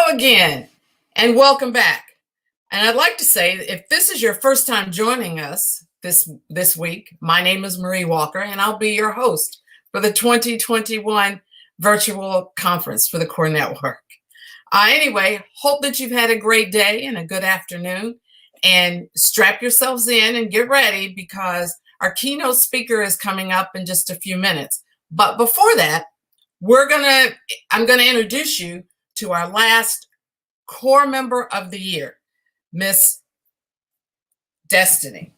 Hello again, and welcome back. And I'd like to say, if this is your first time joining us this week, my name is Marie Walker, and I'll be your host for the 2021 virtual conference for the Core Network. Anyway, hope that you've had a great day and a good afternoon, and strap yourselves in and get ready because our keynote speaker is coming up in just a few minutes. But before that, I'm gonna introduce you to our last core member of the year, Miss Destiny.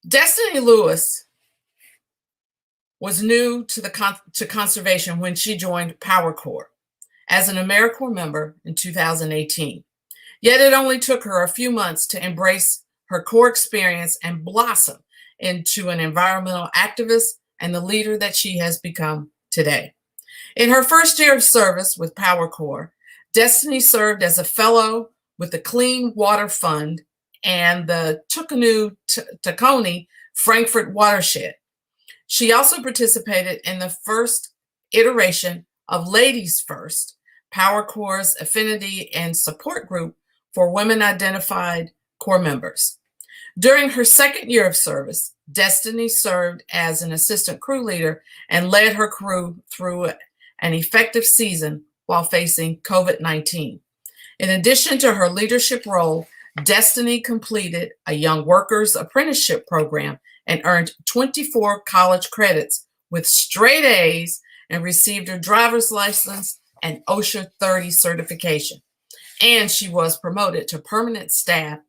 Destiny Lewis was new to conservation when she joined Power Corps as an AmeriCorps member in 2018. Yet it only took her a few months to embrace her Corps experience and blossom into an environmental activist and the leader that she has become today. In her first year of service with Power Corps, Destiny served as a fellow with the Clean Water Fund and the Tacony Frankfurt Watershed. She also participated in the first iteration of Ladies First, Power Corps' affinity and support group for women-identified Corps members. During her second year of service, Destiny served as an assistant crew leader and led her crew through an effective season while facing COVID-19. In addition to her leadership role, Destiny completed a Young Workers Apprenticeship program and earned 24 college credits with straight A's and received her driver's license and OSHA 30 certification. And she was promoted to permanent staff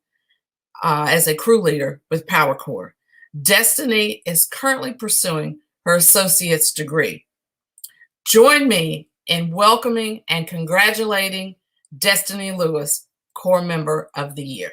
as a crew leader with Power Corps. Destiny is currently pursuing her associate's degree. Join me in welcoming and congratulating Destiny Lewis, Core Member of the Year.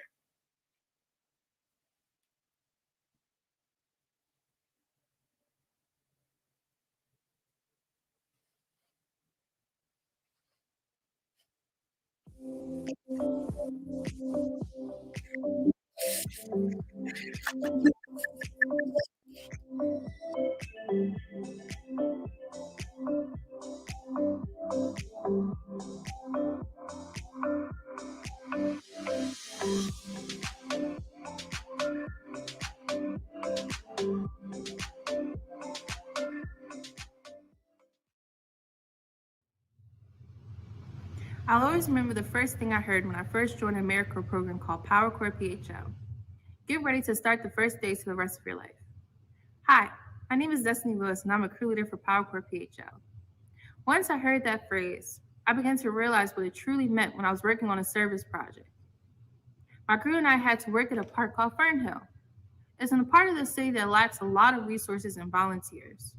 I'll always remember the first thing I heard when I first joined an AmeriCorps program called Power Corps PHL. Get ready to start the first days to the rest of your life. Hi, my name is Destiny Lewis, and I'm a crew leader for Power Corps PHL. Once I heard that phrase, I began to realize what it truly meant when I was working on a service project. My crew and I had to work at a park called Fernhill. It's in a part of the city that lacks a lot of resources and volunteers.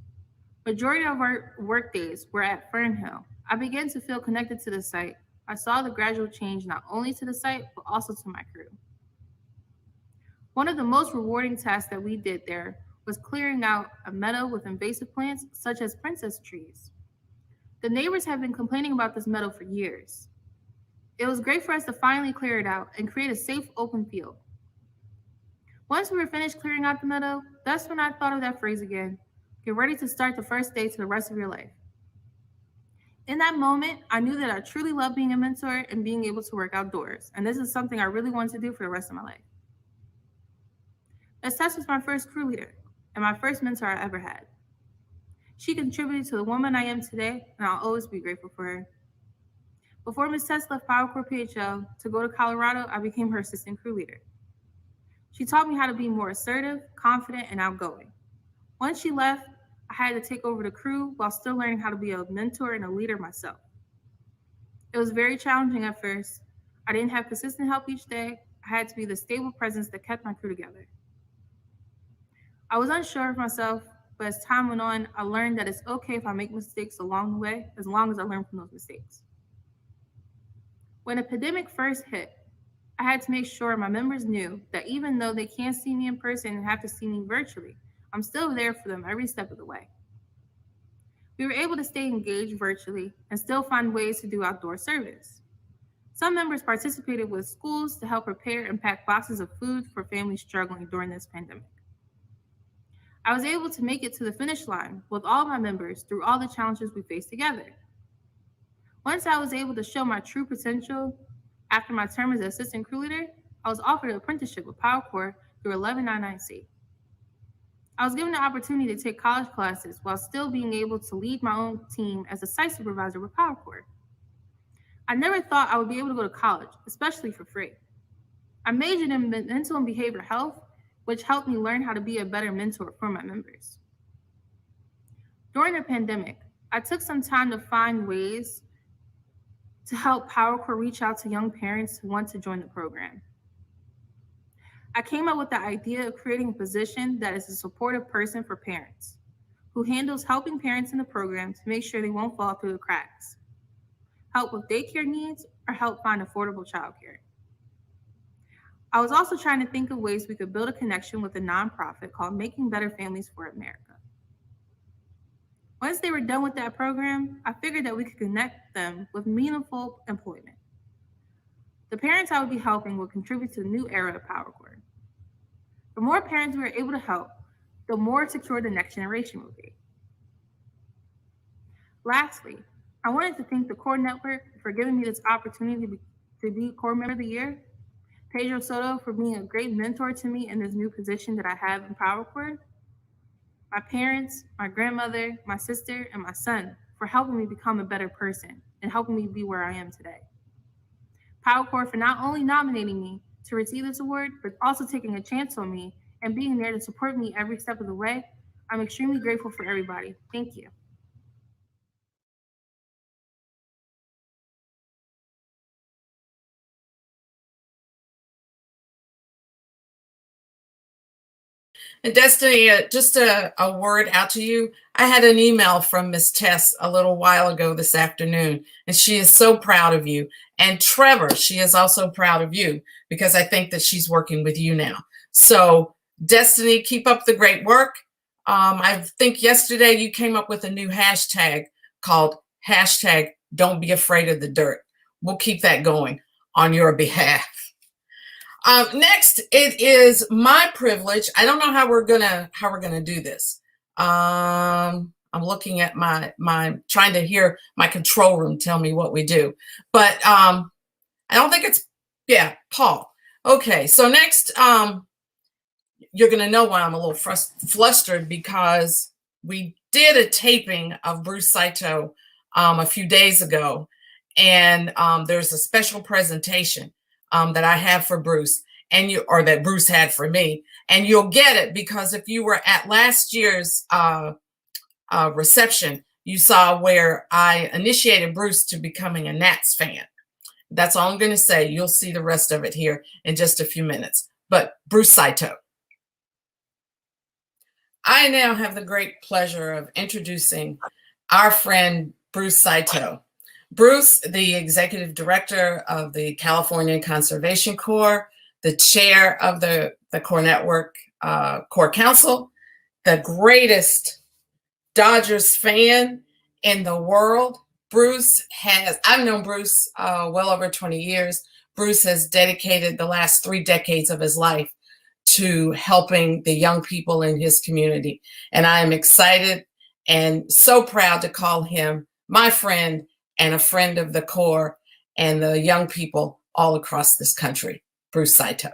Majority of our work days were at Fernhill. I began to feel connected to the site. I saw the gradual change not only to the site, but also to my crew. One of the most rewarding tasks that we did there was clearing out a meadow with invasive plants such as princess trees. The neighbors have been complaining about this meadow for years. It was great for us to finally clear it out and create a safe open field. Once we were finished clearing out the meadow, that's when I thought of that phrase again. Get ready to start the first day to the rest of your life. In that moment, I knew that I truly loved being a mentor and being able to work outdoors, and this is something I really wanted to do for the rest of my life. Ms. Tess was my first crew leader and my first mentor I ever had. She contributed to the woman I am today, and I'll always be grateful for her. Before Ms. Tess left Power Corps PHL to go to Colorado, I became her assistant crew leader. She taught me how to be more assertive, confident, and outgoing. Once she left, I had to take over the crew while still learning how to be a mentor and a leader myself. It was very challenging at first. I didn't have consistent help each day. I had to be the stable presence that kept my crew together. I was unsure of myself, but as time went on, I learned that it's okay if I make mistakes along the way, as long as I learn from those mistakes. When the pandemic first hit, I had to make sure my members knew that even though they can't see me in person and have to see me virtually, I'm still there for them every step of the way. We were able to stay engaged virtually and still find ways to do outdoor service. Some members participated with schools to help prepare and pack boxes of food for families struggling during this pandemic. I was able to make it to the finish line with all my members through all the challenges we faced together. Once I was able to show my true potential, after my term as assistant crew leader, I was offered an apprenticeship with Power Corps through 1199C. I was given the opportunity to take college classes while still being able to lead my own team as a site supervisor with Power Corps. I never thought I would be able to go to college, especially for free. I majored in mental and behavioral health, which helped me learn how to be a better mentor for my members. During the pandemic, I took some time to find ways to help Power Corps reach out to young parents who want to join the program. I came up with the idea of creating a position that is a supportive person for parents, who handles helping parents in the program to make sure they won't fall through the cracks, help with daycare needs, or help find affordable childcare. I was also trying to think of ways we could build a connection with a nonprofit called Making Better Families for America. Once they were done with that program, I figured that we could connect them with meaningful employment. The parents I would be helping would contribute to the new era of Power Corps. The more parents we are able to help, the more secure the next generation will be. Lastly, I wanted to thank the Corps Network for giving me this opportunity to be Corps Member of the Year, Pedro Soto for being a great mentor to me in this new position that I have in Power Corps, my parents, my grandmother, my sister, and my son for helping me become a better person and helping me be where I am today. Power Corps for not only nominating me to receive this award, but also taking a chance on me and being there to support me every step of the way. I'm extremely grateful for everybody. Thank you. And Destiny, just a word out to you. I had an email from Miss Tess a little while ago this afternoon, and she is so proud of you. And Trevor, she is also proud of you because I think that she's working with you now. So Destiny, keep up the great work. I think yesterday you came up with a new hashtag called hashtag Don't Be Afraid of the Dirt. We'll keep that going on your behalf. Next, it is my privilege. I don't know how we're gonna do this. I'm looking at my trying to hear my control room tell me what we do, but I don't think it's Paul. Okay, so next, you're gonna know why I'm a little flustered because we did a taping of Bruce Saito a few days ago, and there's a special presentation that I have for Bruce, or that Bruce had for me, and you'll get it because if you were at last year's reception, you saw where I initiated Bruce to becoming a Nats fan. That's all I'm going to say. You'll see the rest of it here in just a few minutes. But Bruce Saito. I now have the great pleasure of introducing our friend Bruce Saito. Bruce, the executive director of the California Conservation Corps, the chair of the Corps Network Corps Council, the greatest Dodgers fan in the world. I've known Bruce well over 20 years. Bruce has dedicated the last 3 decades of his life to helping the young people in his community. And I am excited and so proud to call him my friend and a friend of the Corps and the young people all across this country. Bruce Saito.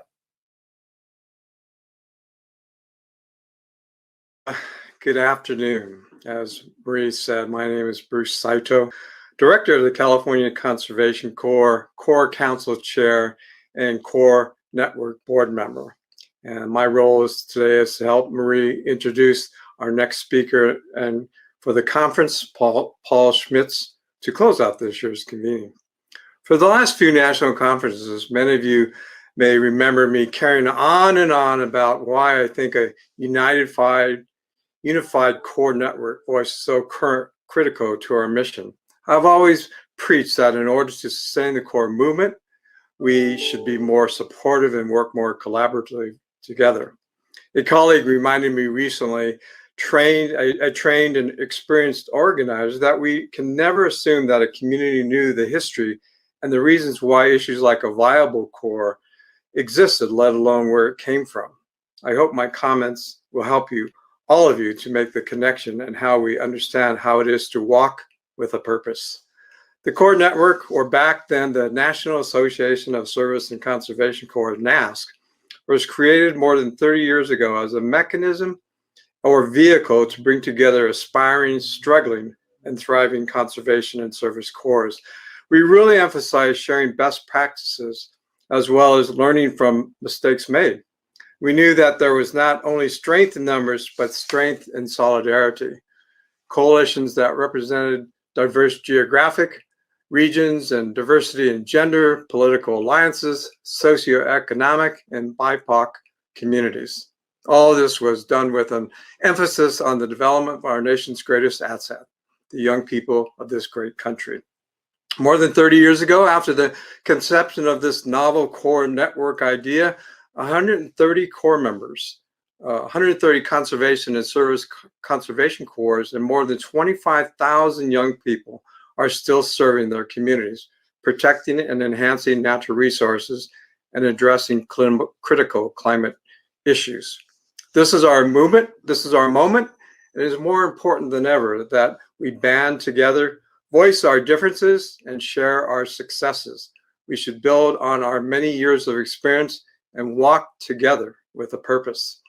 Good afternoon. As Marie said, my name is Bruce Saito, Director of the California Conservation Corps, Corps Council Chair, and Corps Network Board Member. And my role today is to help Marie introduce our next speaker and for the conference, Paul Schmitz, to close out this year's convening. For the last few national conferences, many of you may remember me carrying on and on about why I think a unified Corps network voice is so critical to our mission. I've always preached that in order to sustain the Corps movement, we should be more supportive and work more collaboratively together. A colleague reminded me recently, a trained and experienced organizer, that we can never assume that a community knew the history and the reasons why issues like a viable Corps existed, let alone where it came from. I hope my comments will help you all of you to make the connection and how we understand how it is to walk with a purpose. The Corps Network, or back then the National Association of Service and Conservation Corps, NASC, was created more than 30 years ago as a mechanism or vehicle to bring together aspiring, struggling, and thriving conservation and service corps. We really emphasize sharing best practices as well as learning from mistakes made. We knew that there was not only strength in numbers, but strength in solidarity. Coalitions that represented diverse geographic regions and diversity in gender, political alliances, socioeconomic, and BIPOC communities. All of this was done with an emphasis on the development of our nation's greatest asset, the young people of this great country. More than 30 years ago, after the conception of this novel Corps network idea, 130 Corps members, 130 conservation and service conservation corps, and more than 25,000 young people are still serving their communities, protecting and enhancing natural resources and addressing critical climate issues. This is our movement. This is our moment. It is more important than ever that we band together, voice our differences, and share our successes. We should build on our many years of experience and walk together with a purpose.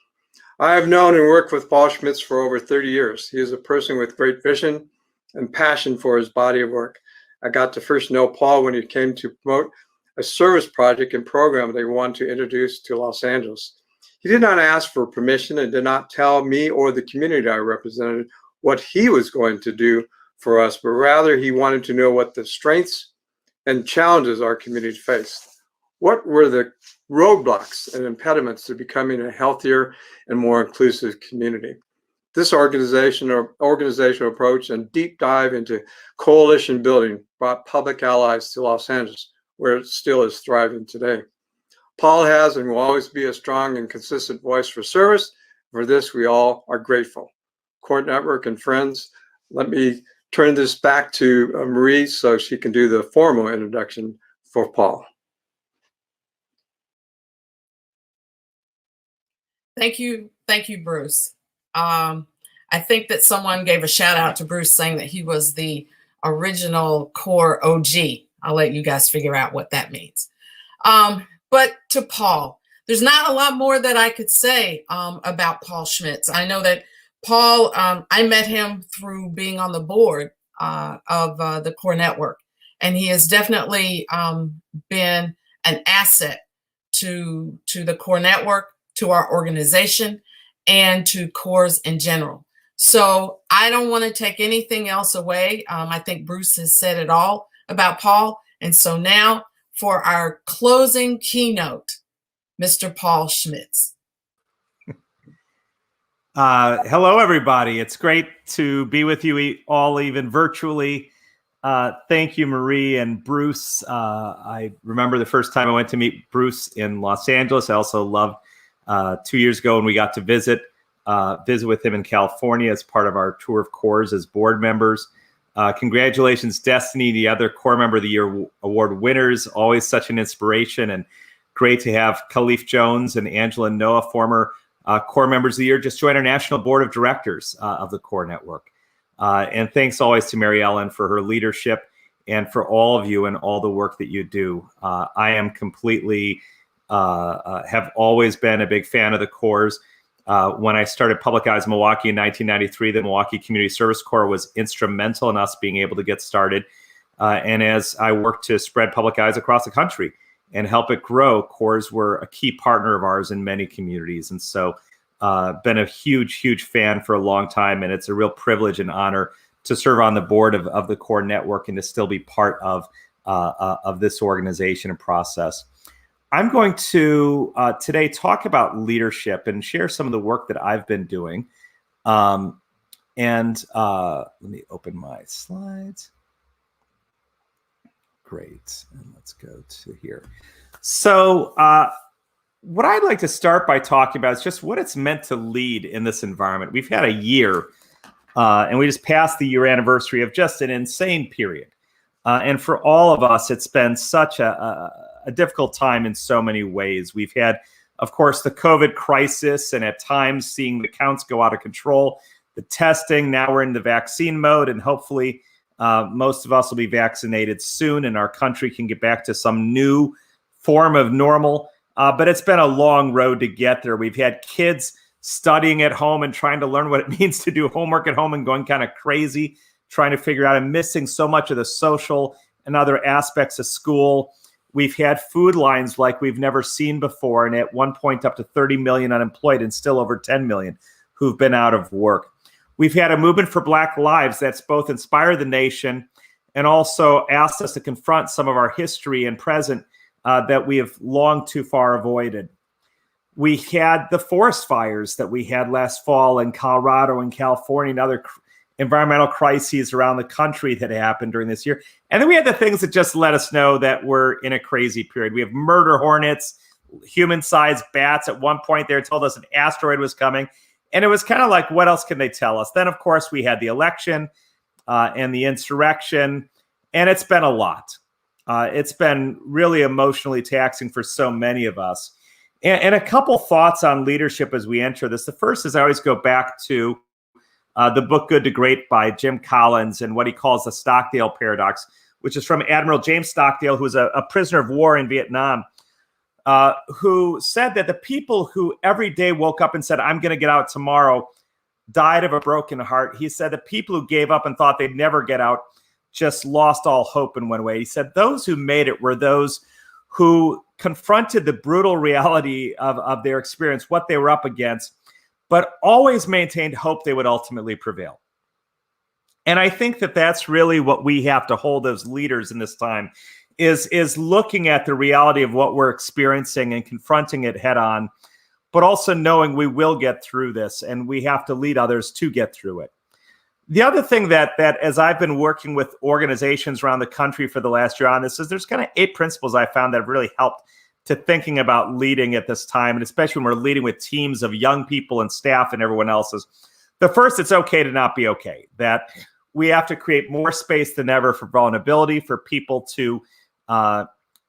I have known and worked with Paul Schmitz for over 30 years. He is a person with great vision and passion for his body of work. I got to first know Paul when he came to promote a service project and program they wanted to introduce to Los Angeles. He did not ask for permission and did not tell me or the community I represented what he was going to do for us, but rather he wanted to know what the strengths and challenges our community faced. What were the roadblocks and impediments to becoming a healthier and more inclusive community? This organizational approach and deep dive into coalition building brought public allies to Los Angeles, where it still is thriving today. Paul has and will always be a strong and consistent voice for service. For this, we all are grateful. Corps Network and friends, let me turn this back to Marie so she can do the formal introduction for Paul. Thank you, Bruce. I think that someone gave a shout out to Bruce saying that he was the original Corps OG. I'll let you guys figure out what that means. But to Paul, there's not a lot more that I could say about Paul Schmitz. I know that Paul, I met him through being on the board of the Corps Network, and he has definitely been an asset to the Corps Network, to our organization, and to Corps in general. So I don't want to take anything else away. I think Bruce has said it all about Paul. And so now for our closing keynote, Mr. Paul Schmitz. Hello, everybody. It's great to be with you all, even virtually. Thank you, Marie and Bruce. I remember the first time I went to meet Bruce in Los Angeles. I also loved 2 years ago when we got to visit with him in California as part of our tour of Corps as board members. Congratulations, Destiny, the other Corps Member of the Year award winners. Always such an inspiration, and great to have Khalif Jones and Angela Noah, former Corps Members of the Year, just join our National Board of Directors of the Corps Network. And thanks always to Mary Ellen for her leadership and for all of you and all the work that you do. I am completely, have always been a big fan of the Corps. When I started Public Eyes Milwaukee in 1993, the Milwaukee Community Service Corps was instrumental in us being able to get started. And as I worked to spread Public Eyes across the country and help it grow, Corps were a key partner of ours in many communities. And so been a huge fan for a long time. And it's a real privilege and honor to serve on the board of the Corps Network and to still be part of this organization and process. I'm going to today talk about leadership and share some of the work that I've been doing. Let me open my slides. Great. And let's go to here. So what I'd like to start by talking about is just what it's meant to lead in this environment. We've had a year, and we just passed the year anniversary of just an insane period. And for all of us, it's been such a difficult time in so many ways. We've had Of course, the COVID crisis, and at times seeing the counts go out of control, the testing, now we're in the vaccine mode, and hopefully most of us will be vaccinated soon and our country can get back to some new form of normal. But it's been a long road to get there. We've had kids studying at home and trying to learn what it means to do homework at home and going kind of crazy, trying to figure out and missing so much of the social and other aspects of school. We've had food lines like we've never seen before, and at one point up to 30 million unemployed and still over 10 million who've been out of work. We've had a movement for Black lives that's both inspired the nation and also asked us to confront some of our history and present that we have long too far avoided. We had the forest fires that we had last fall in Colorado and California and other environmental crises around the country that happened during this year. And then we had the things that just let us know that we're in a crazy period. We have murder hornets, human-sized bats. At one point, they told us an asteroid was coming. And it was kind of like, what else can they tell us? Then, of course, we had the election and the insurrection, and it's been a lot. It's been really emotionally taxing for so many of us. And a couple thoughts on leadership as we enter this. The first is I always go back to the book Good to Great by Jim Collins and what he calls the Stockdale paradox, which is from Admiral James Stockdale, who was a prisoner of war in Vietnam, who said that the people who every day woke up and said, I'm going to get out tomorrow, died of a broken heart. He said the people who gave up and thought they'd never get out just lost all hope and went away. He said those who made it were those who confronted the brutal reality of their experience, what they were up against, but always maintained hope they would ultimately prevail. And I think that that's really what we have to hold as leaders in this time, is looking at the reality of what we're experiencing and confronting it head on, but also knowing we will get through this and we have to lead others to get through it. The other thing that as I've been working with organizations around the country for the last year on this is there's kind of 8 principles I found that have really helped to thinking about leading at this time, and especially when we're leading with teams of young people and staff and everyone else's. The first, it's okay to not be okay, that we have to create more space than ever for vulnerability, for people to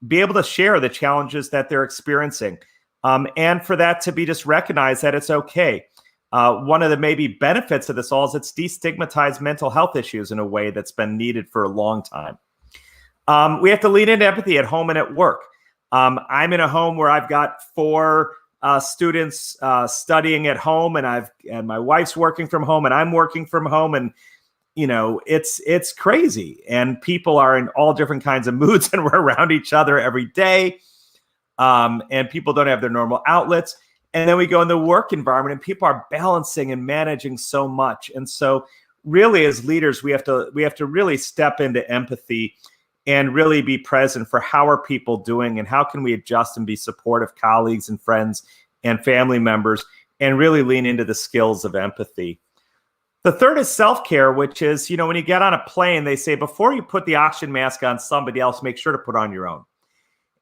be able to share the challenges that they're experiencing, and for that to be just recognized that it's okay. One of the maybe benefits of this all is it's destigmatized mental health issues in a way that's been needed for a long time. We have to lean into empathy at home and at work. I'm in a home where I've got 4 students studying at home, and my wife's working from home, and I'm working from home, and you know it's crazy. And people are in all different kinds of moods, and we're around each other every day, and people don't have their normal outlets. And then we go in the work environment and people are balancing and managing so much. And so really as leaders, we have to really step into empathy and really be present for how are people doing and how can we adjust and be supportive colleagues and friends and family members and really lean into the skills of empathy. The third is self-care, which is, when you get on a plane, they say before you put the oxygen mask on somebody else, make sure to put on your own.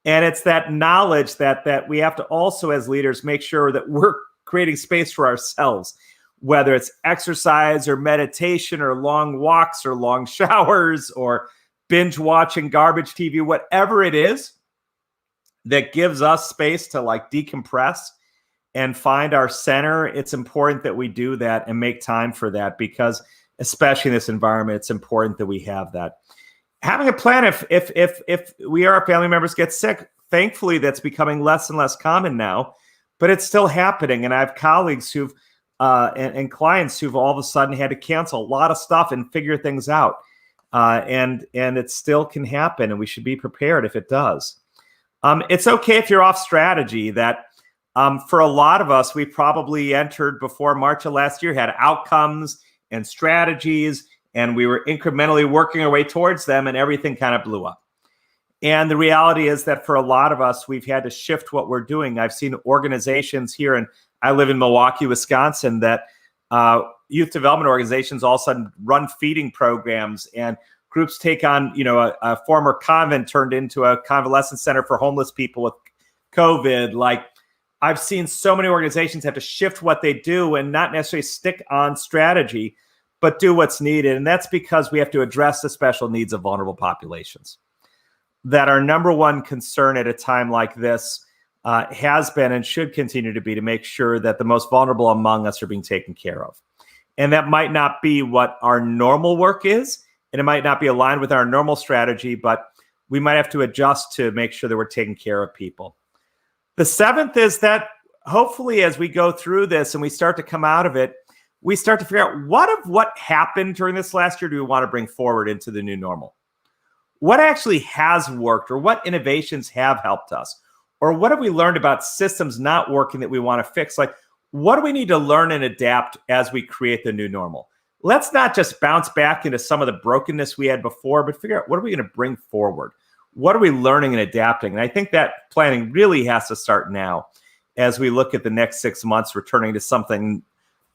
And it's that knowledge that we have to also, as leaders, make sure that we're creating space for ourselves, whether it's exercise or meditation or long walks or long showers or binge watching garbage TV, whatever it is that gives us space to decompress and find our center. It's important that we do that and make time for that because especially in this environment, it's important that we have that. Having a plan if we or our family members get sick, thankfully that's becoming less and less common now, but it's still happening. And I have colleagues who've and clients who've all of a sudden had to cancel a lot of stuff and figure things out. And it still can happen, and we should be prepared if it does. It's okay if you're off strategy. That for a lot of us, we probably entered before March of last year, had outcomes and strategies, and we were incrementally working our way towards them, and everything kind of blew up. And the reality is that for a lot of us, we've had to shift what we're doing. I've seen organizations here, and I live in Milwaukee, Wisconsin, that youth development organizations all of a sudden run feeding programs, and groups take on, a former convent turned into a convalescent center for homeless people with COVID. I've seen so many organizations have to shift what they do and not necessarily stick on strategy, but do what's needed. And that's because we have to address the special needs of vulnerable populations. That our number one concern at a time like this has been and should continue to be to make sure that the most vulnerable among us are being taken care of. And that might not be what our normal work is, and it might not be aligned with our normal strategy, but we might have to adjust to make sure that we're taking care of people. The seventh is that hopefully as we go through this and we start to come out of it, we start to figure out what happened during this last year do we want to bring forward into the new normal? What actually has worked, or what innovations have helped us? Or what have we learned about systems not working that we want to fix? Like, what do we need to learn and adapt as we create the new normal? Let's not just bounce back into some of the brokenness we had before, but figure out what are we going to bring forward? What are we learning and adapting? And I think that planning really has to start now as we look at the next 6 months, returning to something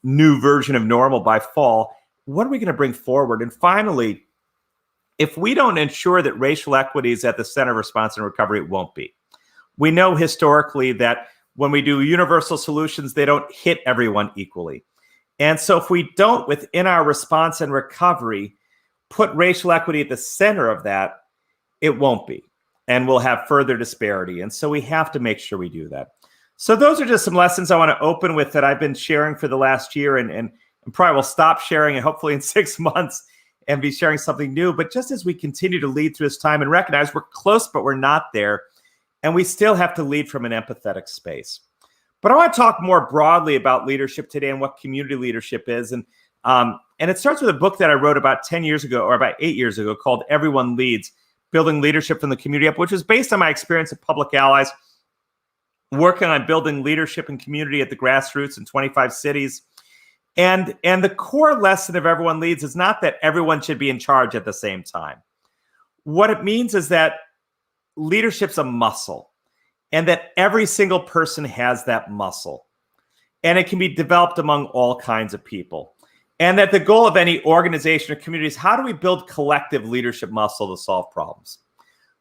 new version of normal by fall. What are we going to bring forward? And finally, if we don't ensure that racial equity is at the center of response and recovery, it won't be. We know historically that when we do universal solutions, they don't hit everyone equally. And so if we don't, within our response and recovery, put racial equity at the center of that, it won't be. And we'll have further disparity. And so we have to make sure we do that. So those are just some lessons I want to open with that I've been sharing for the last year, and probably will stop sharing it hopefully in 6 months and be sharing something new. But just as we continue to lead through this time and recognize we're close, but we're not there, and we still have to lead from an empathetic space. But I want to talk more broadly about leadership today and what community leadership is. And it starts with a book that I wrote about 10 years ago, or about 8 years ago, called Everyone Leads, Building Leadership from the Community Up, which was based on my experience at Public Allies, working on building leadership and community at the grassroots in 25 cities. And the core lesson of Everyone Leads is not that everyone should be in charge at the same time. What it means is that leadership's a muscle, and that every single person has that muscle, and it can be developed among all kinds of people. And that the goal of any organization or community is, how do we build collective leadership muscle to solve problems?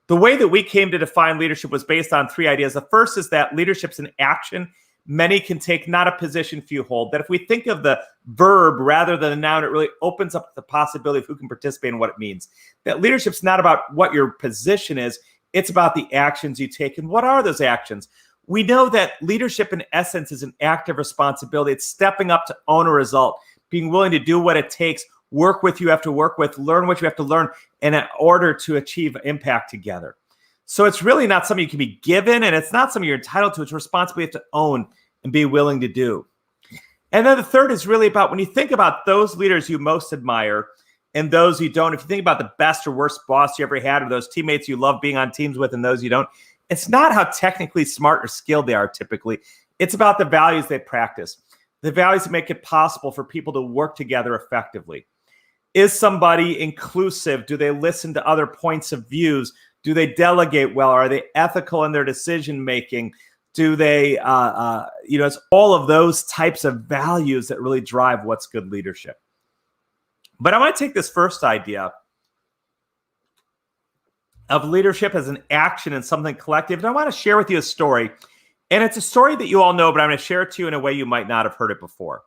The way that we came to define leadership was based on 3 ideas. The first is that leadership's an action many can take, not a position few hold. That if we think of the verb rather than a noun, it really opens up the possibility of who can participate and what it means. That leadership's not about what your position is, it's about the actions you take. And what are those actions? We know that leadership in essence is an act of responsibility. It's stepping up to own a result, being willing to do what it takes, work with you have to work with, learn what you have to learn in order to achieve impact together. So it's really not something you can be given, and it's not something you're entitled to. It's a responsibility you have to own and be willing to do. And then the third is really about when you think about those leaders you most admire and those you don't. If you think about the best or worst boss you ever had, or those teammates you love being on teams with and those you don't, it's not how technically smart or skilled they are typically. It's about the values they practice, the values that make it possible for people to work together effectively. Is somebody inclusive? Do they listen to other points of views? Do they delegate well? Are they ethical in their decision making? Do they, it's all of those types of values that really drive what's good leadership. But I want to take this first idea of leadership as an action and something collective, and I want to share with you a story. And it's a story that you all know, but I'm going to share it to you in a way you might not have heard it before.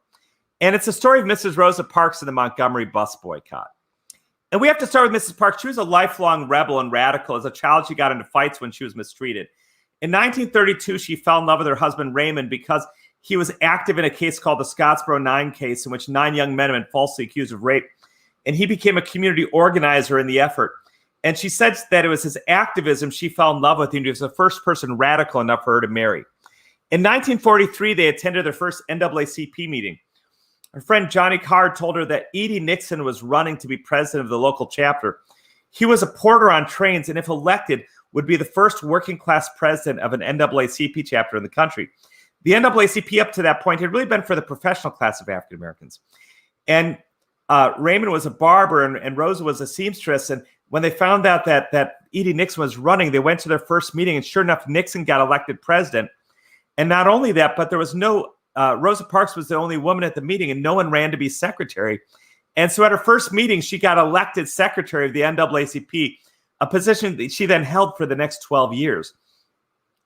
And it's the story of Mrs. Rosa Parks and the Montgomery bus boycott. And we have to start with Mrs. Parks. She was a lifelong rebel and radical. As a child, she got into fights when she was mistreated. In 1932, she fell in love with her husband, Raymond, because he was active in a case called the Scottsboro 9 case, in which 9 young men had been falsely accused of rape. And he became a community organizer in the effort. And she said that it was his activism she fell in love with him. He was the first person radical enough for her to marry. In 1943, they attended their first NAACP meeting. Her friend Johnny Card told her that E.D. Nixon was running to be president of the local chapter. He was a porter on trains, and if elected, would be the first working class president of an NAACP chapter in the country. The NAACP up to that point had really been for the professional class of African Americans. And Raymond was a barber, and Rosa was a seamstress. And when they found out that E.D. Nixon was running, they went to their first meeting, and sure enough, Nixon got elected president. And not only that, but there was no Rosa Parks was the only woman at the meeting, and no one ran to be secretary. And so at her first meeting, she got elected secretary of the NAACP, a position that she then held for the next 12 years.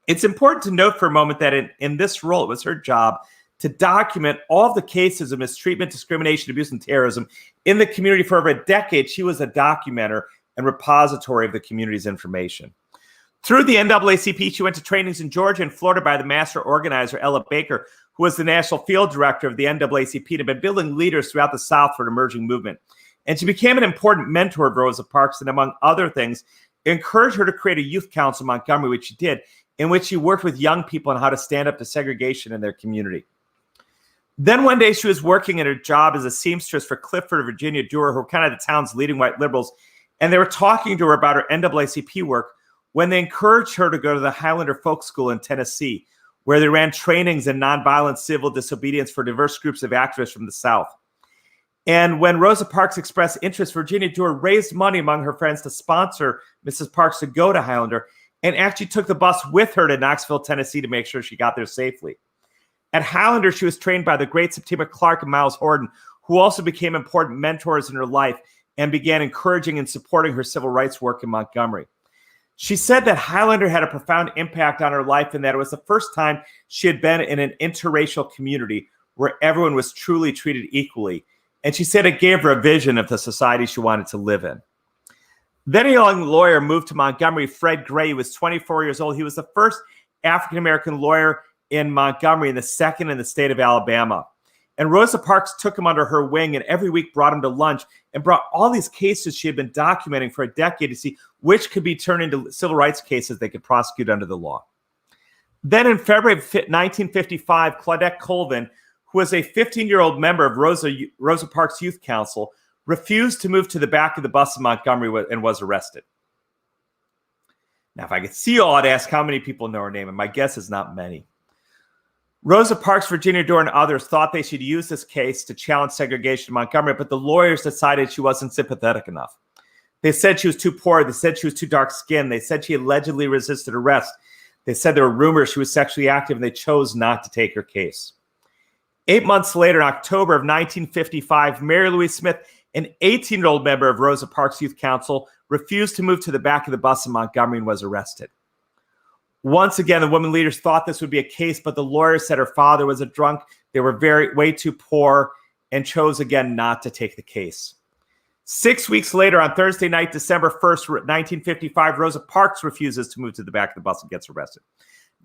It's important to note for a moment that in this role, it was her job to document all of the cases of mistreatment, discrimination, abuse, and terrorism in the community. For over a decade, she was a documenter and repository of the community's information. Through the NAACP, she went to trainings in Georgia and Florida by the master organizer, Ella Baker, who was the national field director of the NAACP and had been building leaders throughout the South for an emerging movement. And she became an important mentor of Rosa Parks and, among other things, encouraged her to create a youth council in Montgomery, which she did, in which she worked with young people on how to stand up to segregation in their community. Then one day she was working at her job as a seamstress for Clifford, Virginia Dewar, who were kind of the town's leading white liberals, and they were talking to her about her NAACP work when they encouraged her to go to the Highlander Folk School in Tennessee, where they ran trainings in nonviolent civil disobedience for diverse groups of activists from the South. And when Rosa Parks expressed interest, Virginia Dewar raised money among her friends to sponsor Mrs. Parks to go to Highlander and actually took the bus with her to Knoxville, Tennessee to make sure she got there safely. At Highlander, she was trained by the great Septima Clark and Miles Horton, who also became important mentors in her life and began encouraging and supporting her civil rights work in Montgomery. She said that Highlander had a profound impact on her life and that it was the first time she had been in an interracial community where everyone was truly treated equally. And she said it gave her a vision of the society she wanted to live in. Then a young lawyer moved to Montgomery, Fred Gray. He was 24 years old. He was the first African-American lawyer in Montgomery and the second in the state of Alabama. And Rosa Parks took him under her wing and every week brought him to lunch and brought all these cases she had been documenting for a decade to see which could be turned into civil rights cases they could prosecute under the law. Then in February of 1955, Claudette Colvin, who was a 15-year-old member of Rosa Parks Youth Council, refused to move to the back of the bus in Montgomery and was arrested. Now, if I could see you all, I'd ask how many people know her name, and my guess is not many. Rosa Parks, Virginia Dewar, and others thought they should use this case to challenge segregation in Montgomery, but the lawyers decided she wasn't sympathetic enough. They said she was too poor. They said she was too dark-skinned. They said she allegedly resisted arrest. They said there were rumors she was sexually active, and they chose not to take her case. 8 months later, in October of 1955, Mary Louise Smith, an 18-year-old member of Rosa Parks Youth Council, refused to move to the back of the bus in Montgomery and was arrested. Once again, the women leaders thought this would be a case, but the lawyers said her father was a drunk. They were way too poor and chose again not to take the case. 6 weeks later, on Thursday night, December 1st, 1955, Rosa Parks refuses to move to the back of the bus and gets arrested.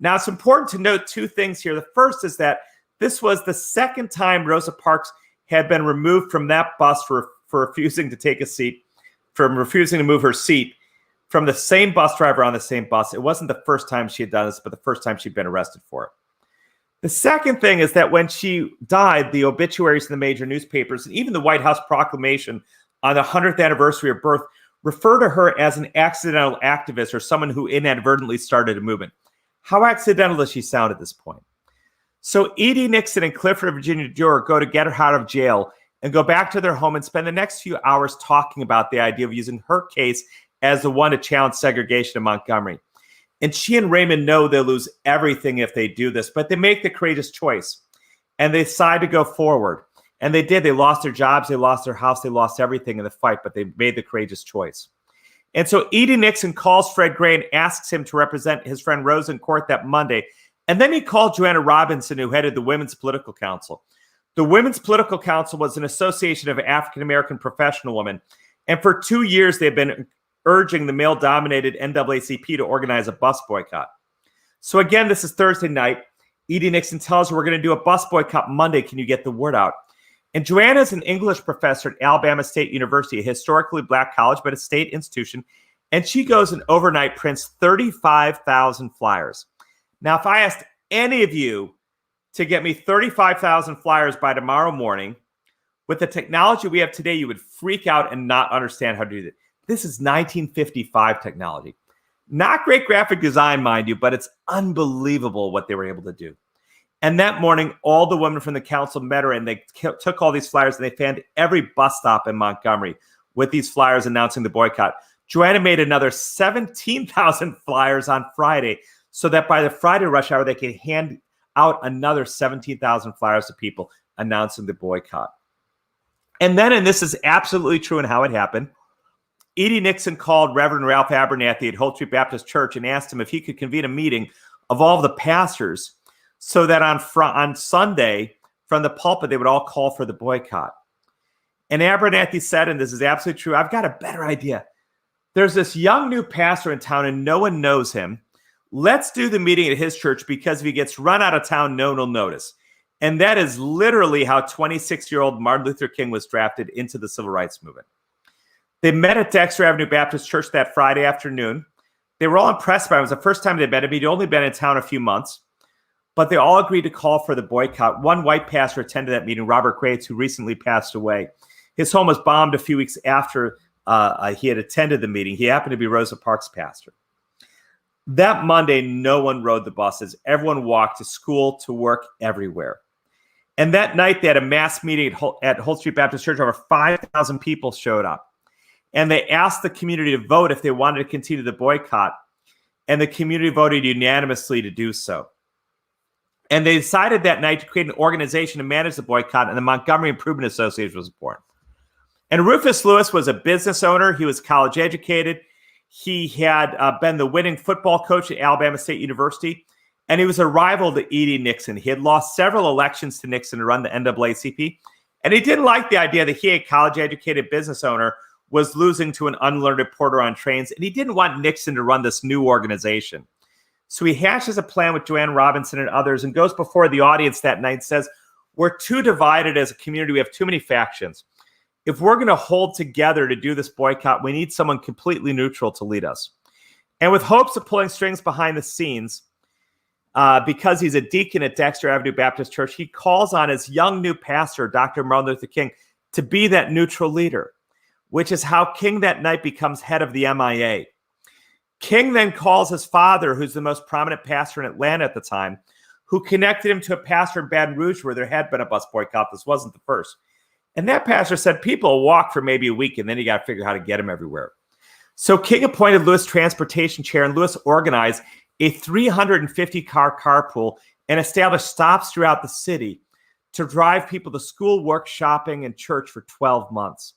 Now, it's important to note two things here. The first is that this was the second time Rosa Parks had been removed from that bus for refusing to take a seat, from refusing to move her seat, from the same bus driver on the same bus. It wasn't the first time she had done this, but the first time she'd been arrested for it. The second thing is that when she died, the obituaries in the major newspapers and even the White House proclamation on the 100th anniversary of birth refer to her as an accidental activist or someone who inadvertently started a movement. How accidental does she sound at this point? So Edie Nixon and Clifford, Virginia Dewar, go to get her out of jail and go back to their home and spend the next few hours talking about the idea of using her case as the one to challenge segregation in Montgomery. And she and Raymond know they'll lose everything if they do this, but they make the courageous choice and they decide to go forward. And they did. They lost their jobs, they lost their house, they lost everything in the fight, but they made the courageous choice. And so Edie Nixon calls Fred Gray and asks him to represent his friend Rosa in court that Monday. And then he called Joanna Robinson, who headed the Women's Political Council. The Women's Political Council was an association of African-American professional women. And for 2 years, they've been urging the male-dominated NAACP to organize a bus boycott. So again, this is Thursday night. Edie Nixon tells her, we're going to do a bus boycott Monday. Can you get the word out? And Joanna is an English professor at Alabama State University, a historically black college, but a state institution. And she goes and overnight prints 35,000 flyers. Now, if I asked any of you to get me 35,000 flyers by tomorrow morning, with the technology we have today, you would freak out and not understand how to do it. This is 1955 technology. Not great graphic design, mind you, but it's unbelievable what they were able to do. And that morning, all the women from the council met her and they took all these flyers and they fanned every bus stop in Montgomery with these flyers announcing the boycott. Joanna made another 17,000 flyers on Friday so that by the Friday rush hour, they could hand out another 17,000 flyers to people announcing the boycott. And then, and this is absolutely true in how it happened, Edie Nixon called Reverend Ralph Abernathy at Holt Street Baptist Church and asked him if he could convene a meeting of all the pastors so that on Sunday, from the pulpit, they would all call for the boycott. And Abernathy said, and this is absolutely true, I've got a better idea. there's this young new pastor in town and no one knows him. Let's do the meeting at his church because if he gets run out of town, no one will notice. And that is literally how 26-year-old Martin Luther King was drafted into the civil rights movement. They met at Dexter Avenue Baptist Church that Friday afternoon. They were all impressed by him. It was the first time they met him. He'd only been in town a few months, but they all agreed to call for the boycott. One white pastor attended that meeting, Robert Grates, who recently passed away. His home was bombed a few weeks after he had attended the meeting. He happened to be Rosa Parks' pastor. That Monday, no one rode the buses. Everyone walked to school, to work, everywhere. And that night, they had a mass meeting at Holt Street Baptist Church. Over 5,000 people showed up. And they asked the community to vote if they wanted to continue the boycott. And the community voted unanimously to do so. And they decided that night to create an organization to manage the boycott, and the Montgomery Improvement Association was born. And Rufus Lewis was a business owner. He was college educated. He had been the winning football coach at Alabama State University, and he was a rival to E.D. Nixon. He had lost several elections to Nixon to run the NAACP, and he didn't like the idea that he, a college-educated business owner, was losing to an unlearned reporter on trains, and he didn't want Nixon to run this new organization. So he hashes a plan with Joanne Robinson and others and goes before the audience that night and says, we're too divided as a community. We have too many factions. If we're going to hold together to do this boycott, we need someone completely neutral to lead us. And with hopes of pulling strings behind the scenes, because he's a deacon at Dexter Avenue Baptist Church, he calls on his young new pastor, Dr. Martin Luther King, to be that neutral leader, which is how King that night becomes head of the MIA. King then calls his father, who's the most prominent pastor in Atlanta at the time, who connected him to a pastor in Baton Rouge where there had been a bus boycott. This wasn't the first. And that pastor said people will walk for maybe a week, and then you got to figure out how to get them everywhere. So King appointed Lewis transportation chair, and Lewis organized a 350-car carpool and established stops throughout the city to drive people to school, work, shopping, and church for 12 months.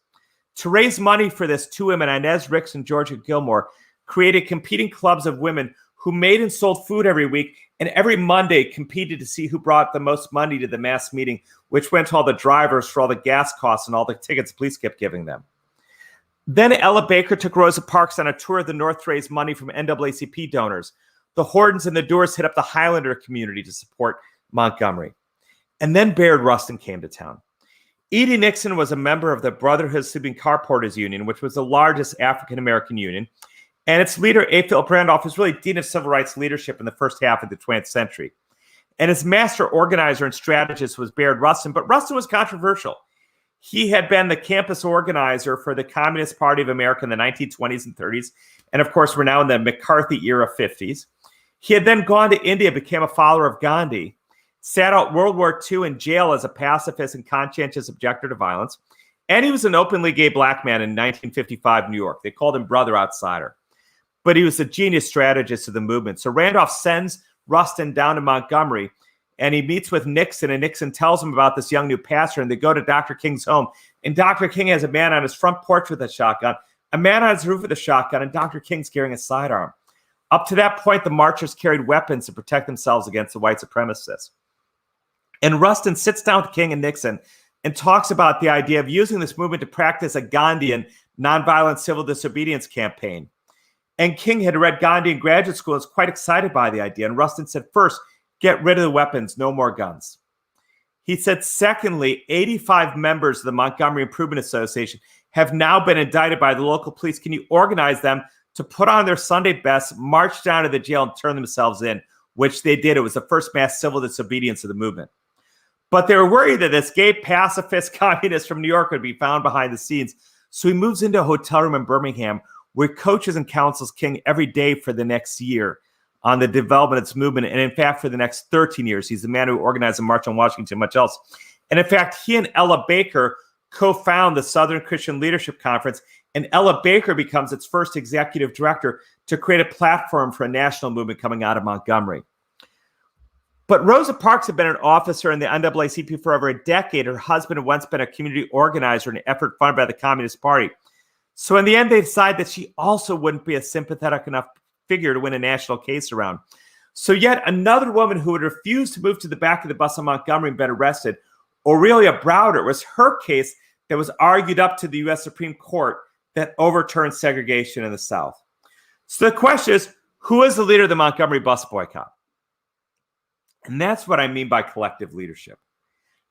To raise money for this, two women, Inez Ricks and Georgia Gilmore, created competing clubs of women who made and sold food every week, and every Monday competed to see who brought the most money to the mass meeting, which went to all the drivers for all the gas costs and all the tickets police kept giving them. Then Ella Baker took Rosa Parks on a tour of the North to raise money from NAACP donors. The Hordens and the Doors hit up the Highlander community to support Montgomery. And then Bayard Rustin came to town. E.D. Nixon was a member of the Brotherhood of Sleeping Car Porters Union, which was the largest African-American union. And its leader, A. Philip Randolph, was really dean of civil rights leadership in the first half of the 20th century. And his master organizer and strategist was Bayard Rustin, but Rustin was controversial. He had been the campus organizer for the Communist Party of America in the 1920s and 30s. And of course, we're now in the McCarthy era 50s. He had then gone to India, became a follower of Gandhi, sat out World War II in jail as a pacifist and conscientious objector to violence. And he was an openly gay black man in 1955 New York. They called him Brother Outsider. But he was a genius strategist of the movement. So Randolph sends Rustin down to Montgomery, and he meets with Nixon, and Nixon tells him about this young new pastor, and they go to Dr. King's home. And Dr. King has a man on his front porch with a shotgun, a man on his roof with a shotgun, and Dr. King's carrying a sidearm. Up to that point, the marchers carried weapons to protect themselves against the white supremacists. And Rustin sits down with King and Nixon and talks about the idea of using this movement to practice a Gandhian nonviolent civil disobedience campaign. And King had read Gandhi in graduate school and was quite excited by the idea. And Rustin said, first, get rid of the weapons, no more guns. He said, secondly, 85 members of the Montgomery Improvement Association have now been indicted by the local police. Can you organize them to put on their Sunday best, march down to the jail, and turn themselves in, which they did. It was the first mass civil disobedience of the movement. But they were worried that this gay pacifist communist from New York would be found behind the scenes. So he moves into a hotel room in Birmingham where he coaches and counsels King every day for the next year on the development of this movement. And in fact, for the next 13 years, he's the man who organized the March on Washington, much else. And in fact, he and Ella Baker co-found the Southern Christian Leadership Conference, and Ella Baker becomes its first executive director to create a platform for a national movement coming out of Montgomery. But Rosa Parks had been an officer in the NAACP for over a decade. Her husband had once been a community organizer in an effort funded by the Communist Party. So in the end, they decided that she also wouldn't be a sympathetic enough figure to win a national case around. So yet another woman who had refused to move to the back of the bus in Montgomery and been arrested, Aurelia Browder, was her case that was argued up to the U.S. Supreme Court that overturned segregation in the South. So the question is, who is the leader of the Montgomery bus boycott? And that's what I mean by collective leadership.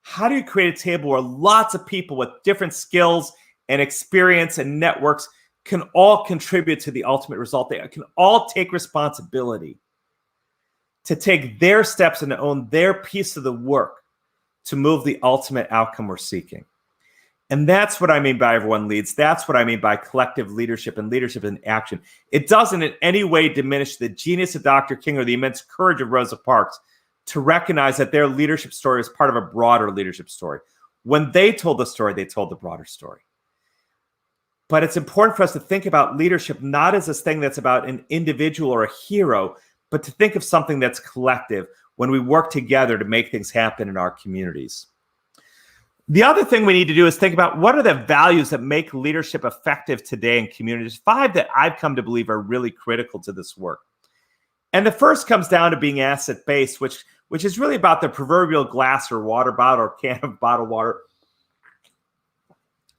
How do you create a table where lots of people with different skills and experience and networks can all contribute to the ultimate result? They can all take responsibility to take their steps and to own their piece of the work to move the ultimate outcome we're seeking. And that's what I mean by everyone leads. That's what I mean by collective leadership and leadership in action. It doesn't in any way diminish the genius of Dr. King or the immense courage of Rosa Parks to recognize that their leadership story is part of a broader leadership story. When they told the story, they told the broader story. But it's important for us to think about leadership not as this thing that's about an individual or a hero, but to think of something that's collective when we work together to make things happen in our communities. The other thing we need to do is think about what are the values that make leadership effective today in communities. 5 that I've come to believe are really critical to this work. And the first comes down to being asset-based, which is really about the proverbial glass or water bottle or can of bottled water.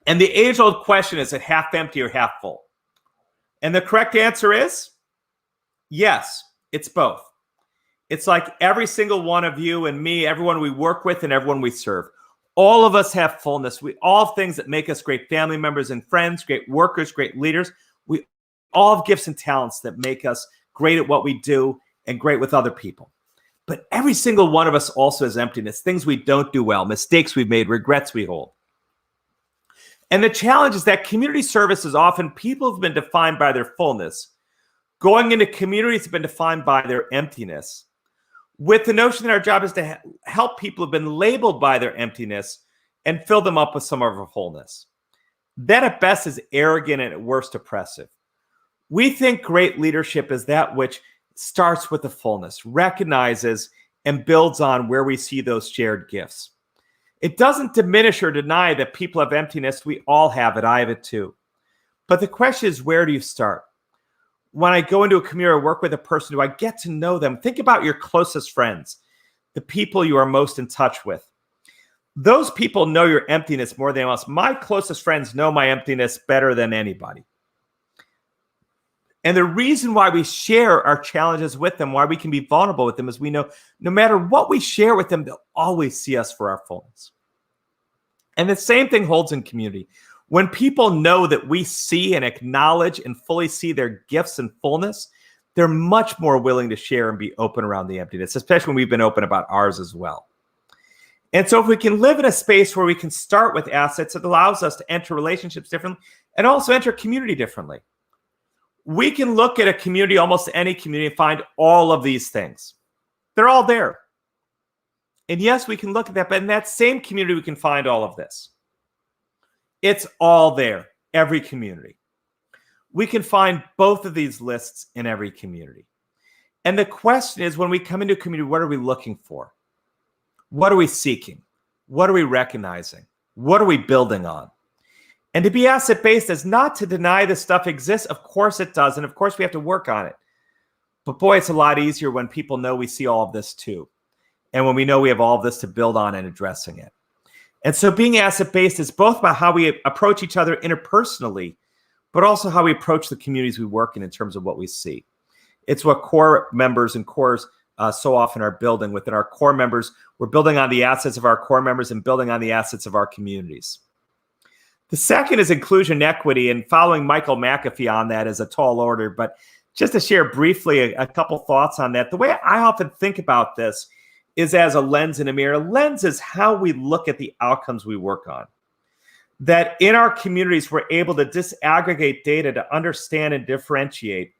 And the age-old question, is it half empty or half full? And the correct answer is yes, it's both. It's like every single one of you and me, everyone we work with and everyone we serve. All of us have fullness. We all have things that make us great family members and friends, great workers, great leaders. We all have gifts and talents that make us great at what we do and great with other people. But every single one of us also has emptiness, things we don't do well, mistakes we've made, regrets we hold. And the challenge is that community service is often people who've been defined by their fullness, going into communities have been defined by their emptiness, with the notion that our job is to help people who've been labeled by their emptiness and fill them up with some of our wholeness. That at best is arrogant and at worst oppressive. We think great leadership is that which starts with the fullness, recognizes and builds on where we see those shared gifts. It doesn't diminish or deny that people have emptiness. We all have it. I have it too. But the question is, where do you start? When I go into a community or work with a person, do I get to know them? Think about your closest friends, the people you are most in touch with. Those people know your emptiness more than anyone else. My closest friends know my emptiness better than anybody. And the reason why we share our challenges with them, why we can be vulnerable with them, is we know no matter what we share with them, they'll always see us for our fullness. And the same thing holds in community. When people know that we see and acknowledge and fully see their gifts and fullness, they're much more willing to share and be open around the emptiness, especially when we've been open about ours as well. And so if we can live in a space where we can start with assets, it allows us to enter relationships differently and also enter community differently. We can look at a community, almost any community, and find all of these things. They're all there. And yes, we can look at that, but in that same community, we can find all of this. It's all there, every community. We can find both of these lists in every community. And the question is, when we come into a community, what are we looking for? What are we seeking? What are we recognizing? What are we building on? And to be asset-based is not to deny this stuff exists. Of course it does. And of course we have to work on it. But boy, it's a lot easier when people know we see all of this too. And when we know we have all of this to build on and addressing it. And so being asset-based is both about how we approach each other interpersonally, but also how we approach the communities we work in terms of what we see. It's what core members and cores so often are building. Within our core members, we're building on the assets of our core members and building on the assets of our communities. The second is inclusion and equity, and following Michael McAfee on that is a tall order. But just to share briefly a couple thoughts on that, the way I often think about this is as a lens and a mirror. A lens is how we look at the outcomes we work on. That in our communities, we're able to disaggregate data to understand and differentiate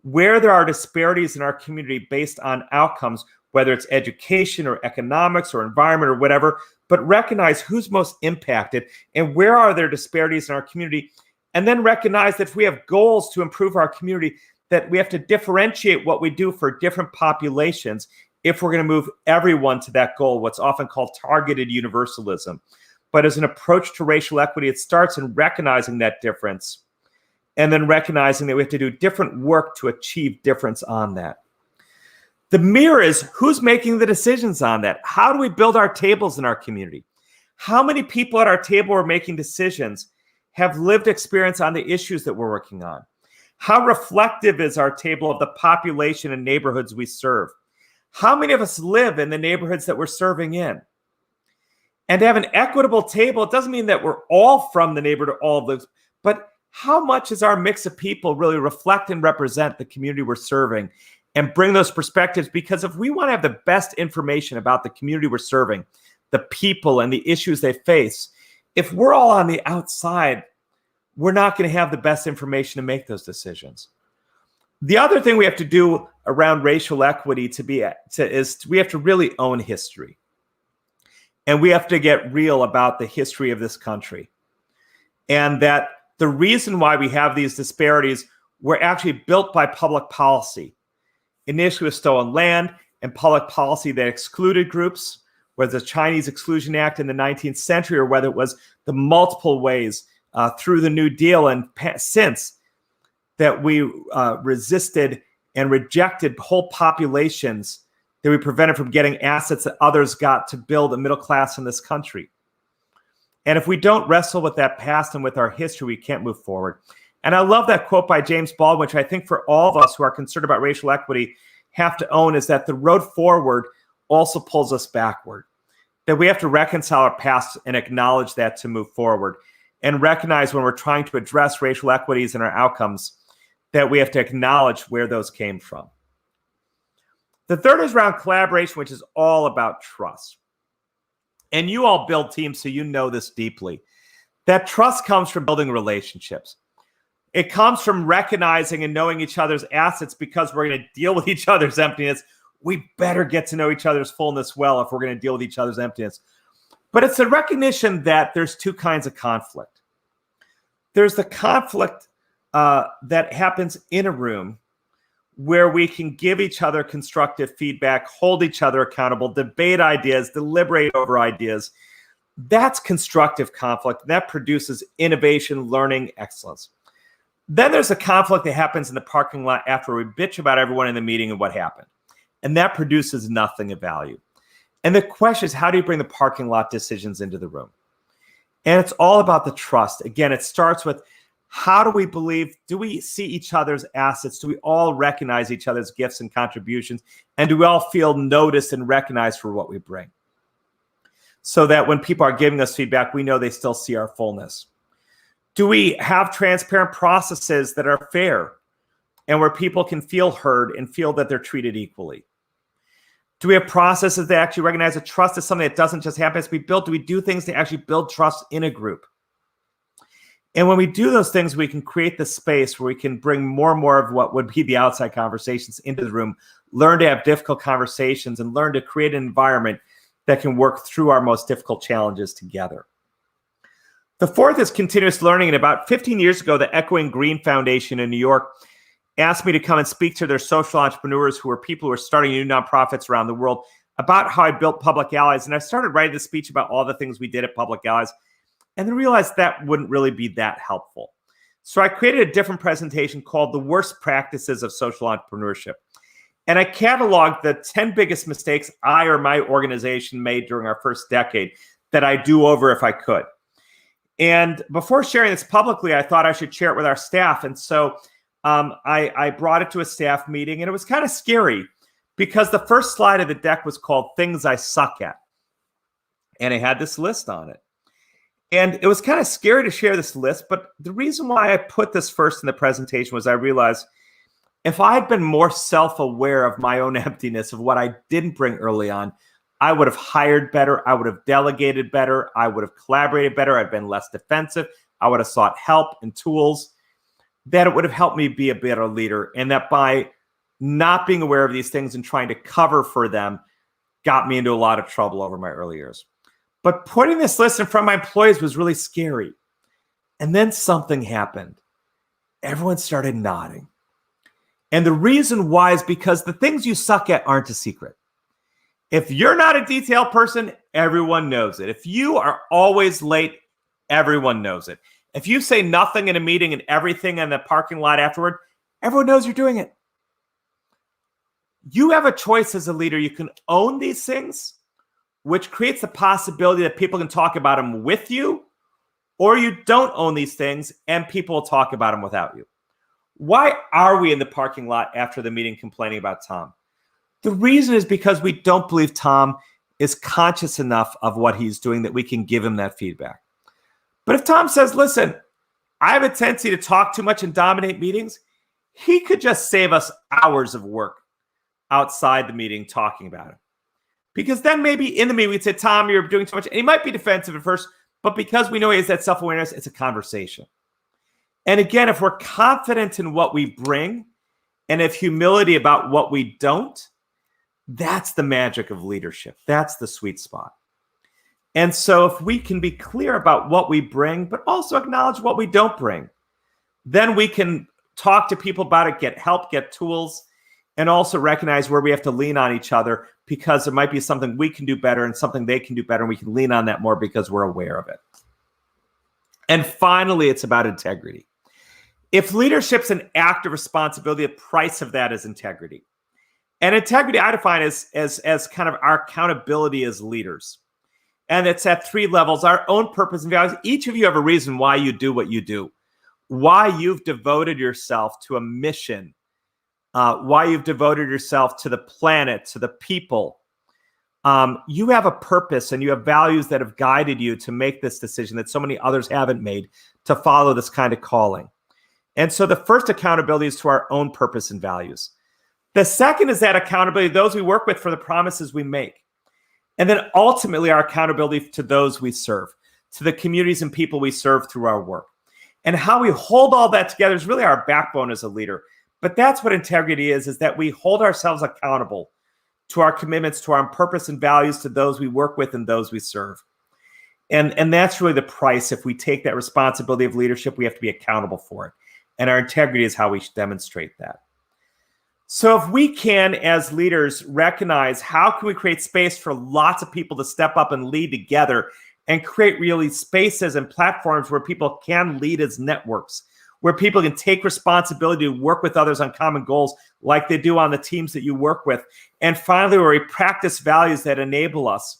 where there are disparities in our community based on outcomes, whether it's education or economics or environment or whatever, but recognize who's most impacted and where are there disparities in our community, and then recognize that if we have goals to improve our community, that we have to differentiate what we do for different populations if we're going to move everyone to that goal, what's often called targeted universalism. But as an approach to racial equity, it starts in recognizing that difference and then recognizing that we have to do different work to achieve difference on that. The mirror is who's making the decisions on that. How do we build our tables in our community? How many people at our table are making decisions? have lived experience on the issues that we're working on? How reflective is our table of the population and neighborhoods we serve? How many of us live in the neighborhoods that we're serving in? And to have an equitable table, it doesn't mean that we're all from the neighborhood, all of those, but how much does our mix of people really reflect and represent the community we're serving and bring those perspectives? Because if we want to have the best information about the community we're serving, the people and the issues they face, if we're all on the outside, we're not going to have the best information to make those decisions. The other thing we have to do around racial equity is we have to really own history. And we have to get real about the history of this country. And that the reason why we have these disparities were actually built by public policy. Initially with stolen land and public policy that excluded groups, whether the Chinese Exclusion Act in the 19th century or whether it was the multiple ways through the New Deal and since that we resisted and rejected whole populations that we prevented from getting assets that others got to build a middle class in this country. And if we don't wrestle with that past and with our history, we can't move forward. And I love that quote by James Baldwin, which I think for all of us who are concerned about racial equity have to own, is that the road forward also pulls us backward. That we have to reconcile our past and acknowledge that to move forward. And recognize when we're trying to address racial equities and our outcomes, that we have to acknowledge where those came from. The third is around collaboration, which is all about trust. And you all build teams, so you know this deeply. That trust comes from building relationships. It comes from recognizing and knowing each other's assets because we're going to deal with each other's emptiness. We better get to know each other's fullness well if we're going to deal with each other's emptiness. But it's a recognition that there's two kinds of conflict. There's the conflict that happens in a room where we can give each other constructive feedback, hold each other accountable, debate ideas, deliberate over ideas. That's constructive conflict. That produces innovation, learning, excellence. Then there's a conflict that happens in the parking lot after we bitch about everyone in the meeting and what happened. And that produces nothing of value. And the question is, how do you bring the parking lot decisions into the room? And it's all about the trust. Again, it starts with, how do we believe, do we see each other's assets? Do we all recognize each other's gifts and contributions? And do we all feel noticed and recognized for what we bring? So that when people are giving us feedback, we know they still see our fullness. Do we have transparent processes that are fair and where people can feel heard and feel that they're treated equally? Do we have processes that actually recognize that trust is something that doesn't just happen as we build? Do we do things to actually build trust in a group? And when we do those things, we can create the space where we can bring more and more of what would be the outside conversations into the room, learn to have difficult conversations, and learn to create an environment that can work through our most difficult challenges together. The fourth is continuous learning. And about 15 years ago, the Echoing Green Foundation in New York asked me to come and speak to their social entrepreneurs who were people who are starting new nonprofits around the world about how I built Public Allies. And I started writing this speech about all the things we did at Public Allies, and then realized that wouldn't really be that helpful. So I created a different presentation called The Worst Practices of Social Entrepreneurship. And I cataloged the 10 biggest mistakes I or my organization made during our first decade that I do over if I could. And before sharing this publicly, I thought I should share it with our staff. And so I brought it to a staff meeting, and it was kind of scary because the first slide of the deck was called Things I Suck At. And it had this list on it. And it was kind of scary to share this list, but the reason why I put this first in the presentation was I realized if I had been more self-aware of my own emptiness, of what I didn't bring early on, I would have hired better, I would have delegated better, I would have collaborated better, I'd been less defensive, I would have sought help and tools, that it would have helped me be a better leader. And that by not being aware of these things and trying to cover for them got me into a lot of trouble over my early years. But putting this list in front of my employees was really scary. And then something happened. Everyone started nodding. And the reason why is because the things you suck at aren't a secret. If you're not a detail person, everyone knows it. If you are always late, everyone knows it. If you say nothing in a meeting and everything in the parking lot afterward, everyone knows you're doing it. You have a choice as a leader. You can own these things, which creates the possibility that people can talk about them with you, or you don't own these things and people will talk about them without you. Why are we in the parking lot after the meeting complaining about Tom? The reason is because we don't believe Tom is conscious enough of what he's doing that we can give him that feedback. But if Tom says, listen, I have a tendency to talk too much and dominate meetings, he could just save us hours of work outside the meeting talking about it. Because then maybe in the meeting we'd say, Tom, you're doing too much. And he might be defensive at first, but because we know he has that self-awareness, it's a conversation. And again, if we're confident in what we bring and have humility about what we don't, that's the magic of leadership. That's the sweet spot. And so if we can be clear about what we bring, but also acknowledge what we don't bring, then we can talk to people about it, get help, get tools, and also recognize where we have to lean on each other because there might be something we can do better and something they can do better, and we can lean on that more because we're aware of it. And finally, it's about integrity. If leadership's an act of responsibility, the price of that is integrity. And integrity I define as kind of our accountability as leaders. And it's at three levels: our own purpose and values. Each of you have a reason why you do what you do, why you've devoted yourself to a mission, why you've devoted yourself to the planet, to the people. You have a purpose and you have values that have guided you to make this decision that so many others haven't made, to follow this kind of calling. And so the first accountability is to our own purpose and values. The second is that accountability to those we work with for the promises we make. And then ultimately our accountability to those we serve, to the communities and people we serve through our work. And how we hold all that together is really our backbone as a leader. But that's what integrity is that we hold ourselves accountable to our commitments, to our purpose and values, to those we work with and those we serve. And that's really the price. If we take that responsibility of leadership, we have to be accountable for it. And our integrity is how we demonstrate that. So if we can, as leaders, recognize how can we create space for lots of people to step up and lead together and create really spaces and platforms where people can lead as networks, where people can take responsibility to work with others on common goals like they do on the teams that you work with. And finally, where we practice values that enable us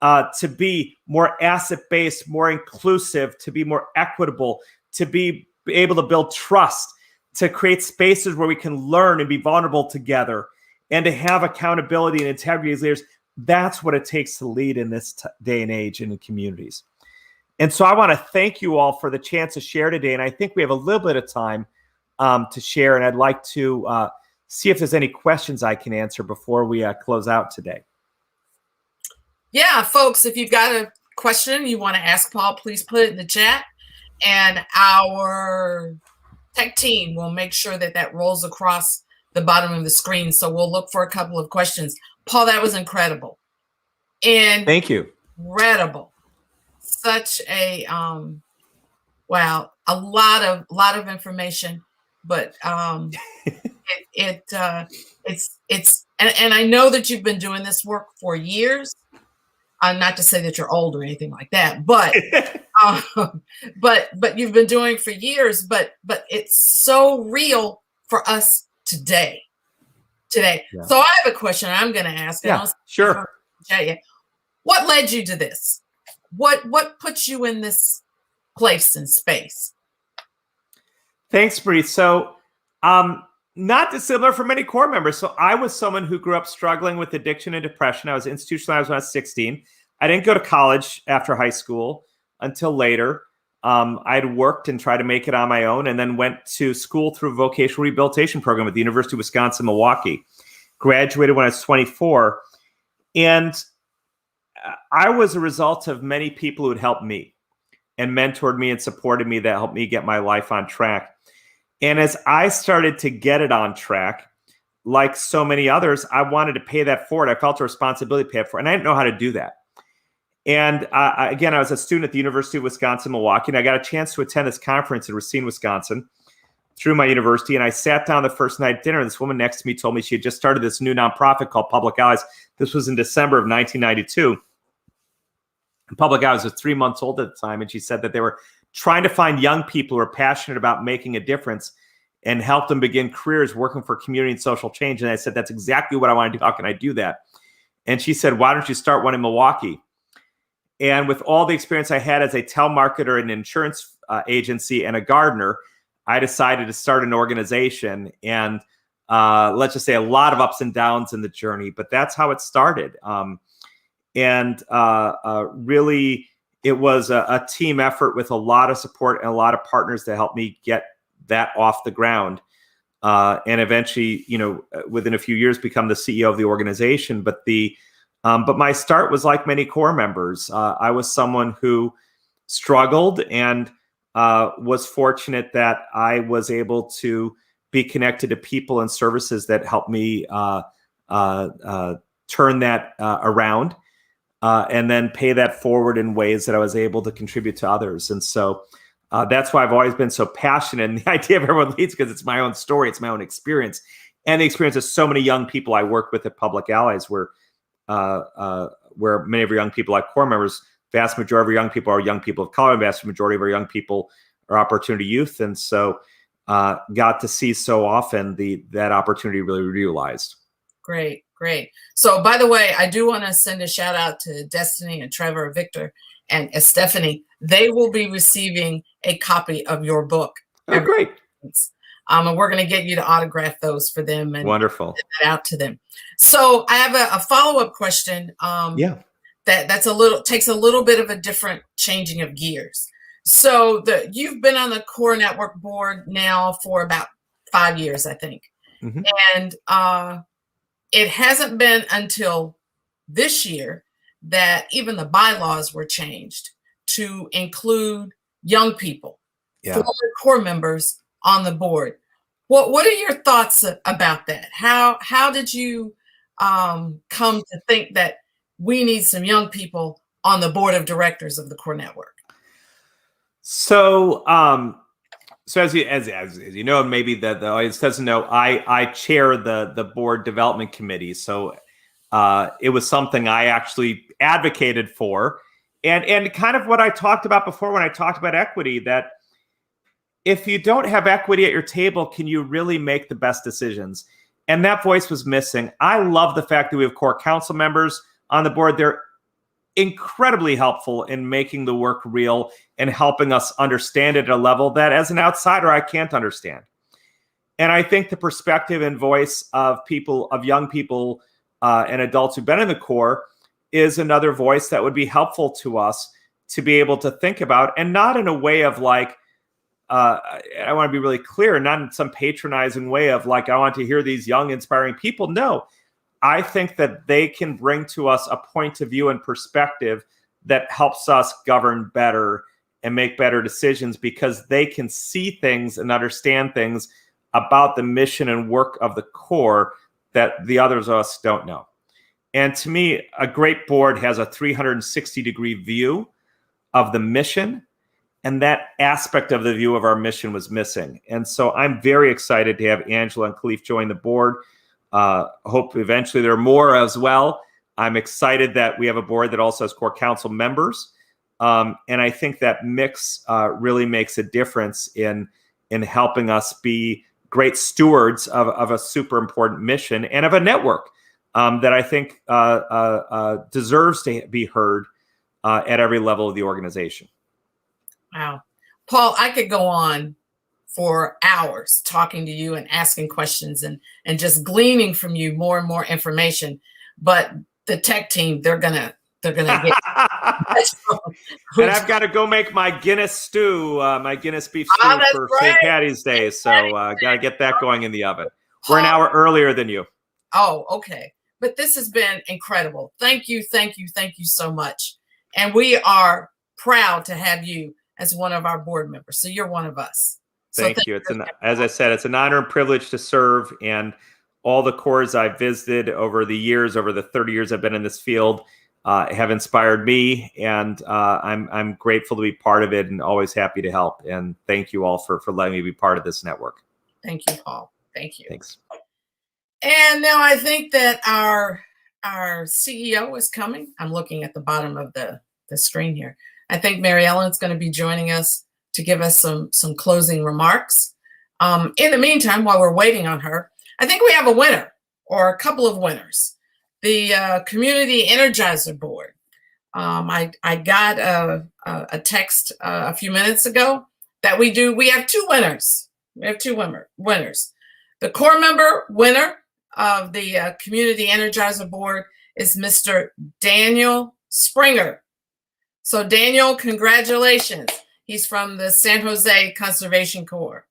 to be more asset-based, more inclusive, to be more equitable, to be able to build trust, to create spaces where we can learn and be vulnerable together, and to have accountability and integrity as leaders. That's what it takes to lead in this day and age and in communities. And so I want to thank you all for the chance to share today. And I think we have a little bit of time to share. And I'd like to see if there's any questions I can answer before we close out today. Yeah, folks, if you've got a question you want to ask Paul, please put it in the chat. And our tech team will make sure that that rolls across the bottom of the screen. So we'll look for a couple of questions. Paul, that was incredible. And thank you. Incredible. Such a wow, a lot of information, but it's and I know that you've been doing this work for years. Not to say that you're old or anything like that, but but you've been doing it for years. But it's so real for us today. Yeah. So I have a question I'm going to ask. Yeah, sure. What led you to this? What puts you in this place and space? Thanks, Bree. So not dissimilar from many core members. So I was someone who grew up struggling with addiction and depression. I was institutionalized when I was 16. I didn't go to college after high school until later. I'd worked and tried to make it on my own, and then went to school through a vocational rehabilitation program at the University of Wisconsin-Milwaukee. Graduated when I was 24. And I was a result of many people who had helped me and mentored me and supported me, that helped me get my life on track. And as I started to get it on track, like so many others, I wanted to pay that forward. I felt a responsibility to pay it forward, and I didn't know how to do that. And again, I was a student at the University of Wisconsin-Milwaukee, and I got a chance to attend this conference in Racine, Wisconsin, through my university. And I sat down the first night at dinner, and this woman next to me told me she had just started this new nonprofit called Public Allies. This was in December of 1992. And Public Allies was 3 months old at the time, and she said that they were trying to find young people who are passionate about making a difference and help them begin careers working for community and social change. And I said, that's exactly what I want to do. How can I do that? And she said, why don't you start one in Milwaukee? And with all the experience I had as a telemarketer, an insurance agency, and a gardener, I decided to start an organization. And let's just say a lot of ups and downs in the journey, but that's how it started. Really, it was a team effort with a lot of support and a lot of partners to help me get that off the ground. And eventually, within a few years, become the CEO of the organization. But my start was like many core members. I was someone who struggled and was fortunate that I was able to be connected to people and services that helped me turn that around and then pay that forward in ways that I was able to contribute to others. And so that's why I've always been so passionate in the idea of Everyone Leads, because it's my own story, it's my own experience, and the experience of so many young people I work with at Public Allies, where many of our young people, like core members, vast majority of our young people are young people of color, vast majority of our young people are opportunity youth. And so got to see so often that opportunity really realized. Great, great. So by the way, I do want to send a shout out to Destiny and Trevor, Victor, and Stephanie. They will be receiving a copy of your book. Oh, great. And we're going to get you to autograph those for them and wonderful. Send that out to them. So I have a follow-up question. Takes a little bit of a different changing of gears. So you've been on the Core Network board now for about 5 years, I think. Mm-hmm. And it hasn't been until this year that even the bylaws were changed to include young people, former core members on the board. What are your thoughts about that? How did you come to think that we need some young people on the board of directors of the Core Network? So, as you know, maybe the audience doesn't know, I chair the board development committee. So it was something I actually advocated for, and kind of what I talked about before when I talked about equity, that if you don't have equity at your table, can you really make the best decisions? And that voice was missing. I love the fact that we have core council members on the board. They're incredibly helpful in making the work real and helping us understand it at a level that as an outsider, I can't understand. And I think the perspective and voice of young people and adults who've been in the core is another voice that would be helpful to us to be able to think about, and not in a way of like, I want to be really clear, not in some patronizing way of like, I want to hear these young, inspiring people. No, I think that they can bring to us a point of view and perspective that helps us govern better and make better decisions, because they can see things and understand things about the mission and work of the core that the others of us don't know. And to me, a great board has a 360-degree view of the mission, and that aspect of the view of our mission was missing. And so I'm very excited to have Angela and Khalif join the board. Hope eventually there are more as well. I'm excited that we have a board that also has core council members. And I think that mix really makes a difference in helping us be great stewards of a super important mission and of a network that I think deserves to be heard at every level of the organization. Wow. Paul, I could go on for hours talking to you and asking questions and just gleaning from you more and more information. But the tech team, they're gonna get. And I've got to go make my Guinness stew, my Guinness beef stew for St. Patty's Day. So got to get that going in the oven. We're an hour earlier than you. Oh, okay. But this has been incredible. Thank you so much. And we are proud to have you as one of our board members. So you're one of us. Thank you. As I said, it's an honor and privilege to serve, and all the cores I've visited over the years, over the 30 years I've been in this field, have inspired me, and I'm grateful to be part of it and always happy to help. And thank you all for letting me be part of this network. Thank you, Paul. Thank you. Thanks. And now I think that our CEO is coming. I'm looking at the bottom of the screen here. I think Mary Ellen's going to be joining us to give us some closing remarks. In the meantime, while we're waiting on her, I think we have a winner or a couple of winners. The Community Energizer Board. I got a text a few minutes ago that we have two winners. We have two winners. The core member winner of the Community Energizer Board is Mr. Daniel Springer. So Daniel, congratulations. He's from the San Jose Conservation Corps.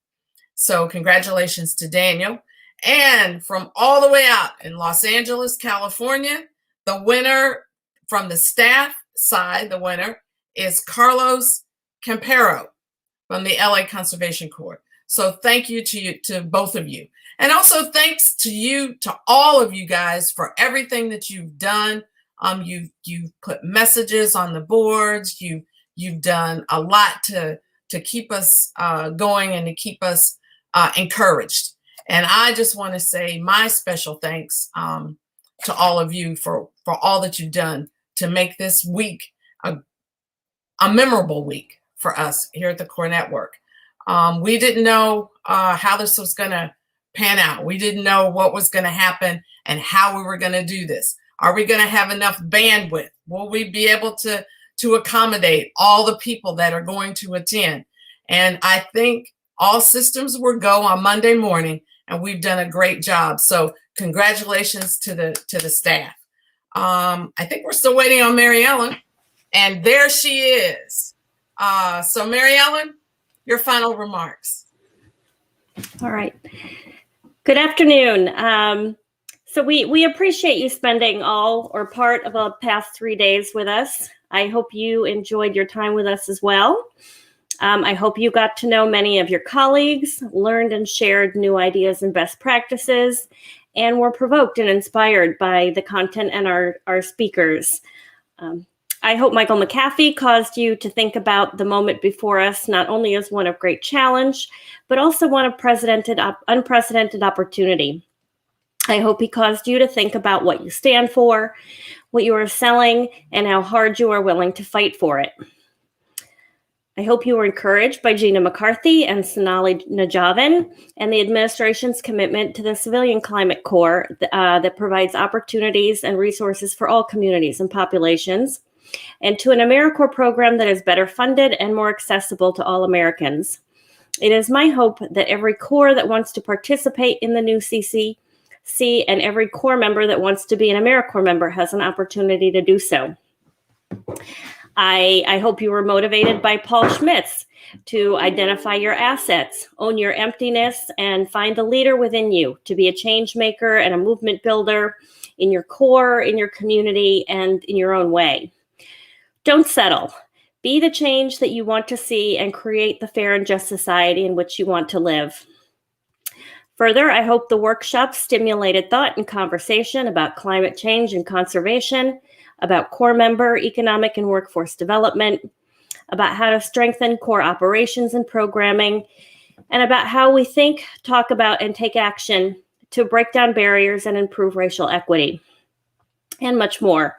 So congratulations to Daniel. And from all the way out in Los Angeles, California, the winner from the staff side, the winner is Carlos Campero from the LA Conservation Corps. So thank you to both of you. And also thanks to all of you guys for everything that you've done. You've put messages on the boards. You've done a lot to keep us going and to keep us encouraged. And I just want to say my special thanks to all of you for all that you've done to make this week a memorable week for us here at the Core Network. We didn't know how this was going to pan out. We didn't know what was going to happen and how we were going to do this. Are we going to have enough bandwidth? Will we be able to accommodate all the people that are going to attend? And I think all systems were go on Monday morning, and we've done a great job. So congratulations to the staff. I think we're still waiting on Mary Ellen, and there she is. So Mary Ellen, your final remarks. All right. Good afternoon. So we appreciate you spending all or part of the past 3 days with us. I hope you enjoyed your time with us as well. I hope you got to know many of your colleagues, learned and shared new ideas and best practices, and were provoked and inspired by the content and our speakers. I hope Michael McAfee caused you to think about the moment before us, not only as one of great challenge, but also one of unprecedented opportunity. I hope he caused you to think about what you stand for, what you are selling, and how hard you are willing to fight for it. I hope you were encouraged by Gina McCarthy and Sonali Najavan and the administration's commitment to the Civilian Climate Corps that provides opportunities and resources for all communities and populations, and to an AmeriCorps program that is better funded and more accessible to all Americans. It is my hope that every Corps that wants to participate in the new CCC and every Corps member that wants to be an AmeriCorps member has an opportunity to do so. I hope you were motivated by Paul Schmitz to identify your assets, own your emptiness, and find the leader within you to be a change maker and a movement builder in your Corps, in your community, and in your own way. Don't settle. Be the change that you want to see and create the fair and just society in which you want to live. Further, I hope the workshop stimulated thought and conversation about climate change and conservation, about Corps member economic and workforce development, about how to strengthen Corps operations and programming, and about how we think, talk about, and take action to break down barriers and improve racial equity, and much more.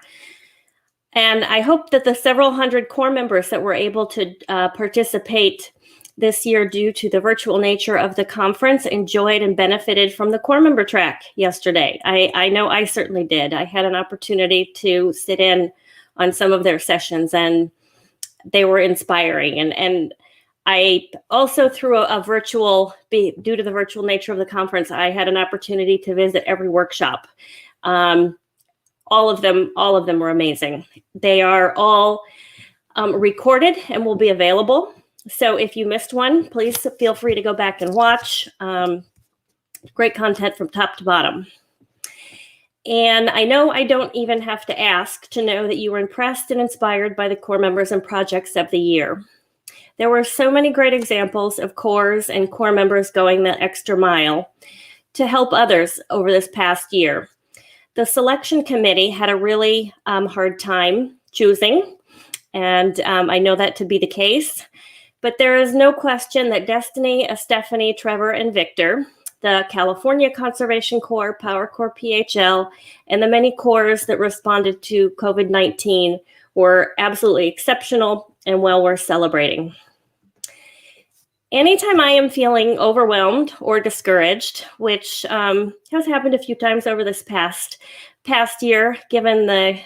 And I hope that the several hundred Corps members that were able to participate this year due to the virtual nature of the conference enjoyed and benefited from the Corps member track yesterday. I know I certainly did. I had an opportunity to sit in on some of their sessions, and they were inspiring. And I also, through a virtual, due to the virtual nature of the conference, I had an opportunity to visit every workshop. All of them were amazing. They are all recorded and will be available. So if you missed one, please feel free to go back and watch. Great content from top to bottom. And I know I don't even have to ask to know that you were impressed and inspired by the Corps members and projects of the year. There were so many great examples of Corps and Corps members going the extra mile to help others over this past year. The selection committee had a really hard time choosing, and I know that to be the case. But there is no question that Destiny, Stephanie, Trevor, and Victor, the California Conservation Corps, Power Corps PHL, and the many corps that responded to COVID-19 were absolutely exceptional and well worth celebrating. Anytime I am feeling overwhelmed or discouraged, which has happened a few times over this past year, given the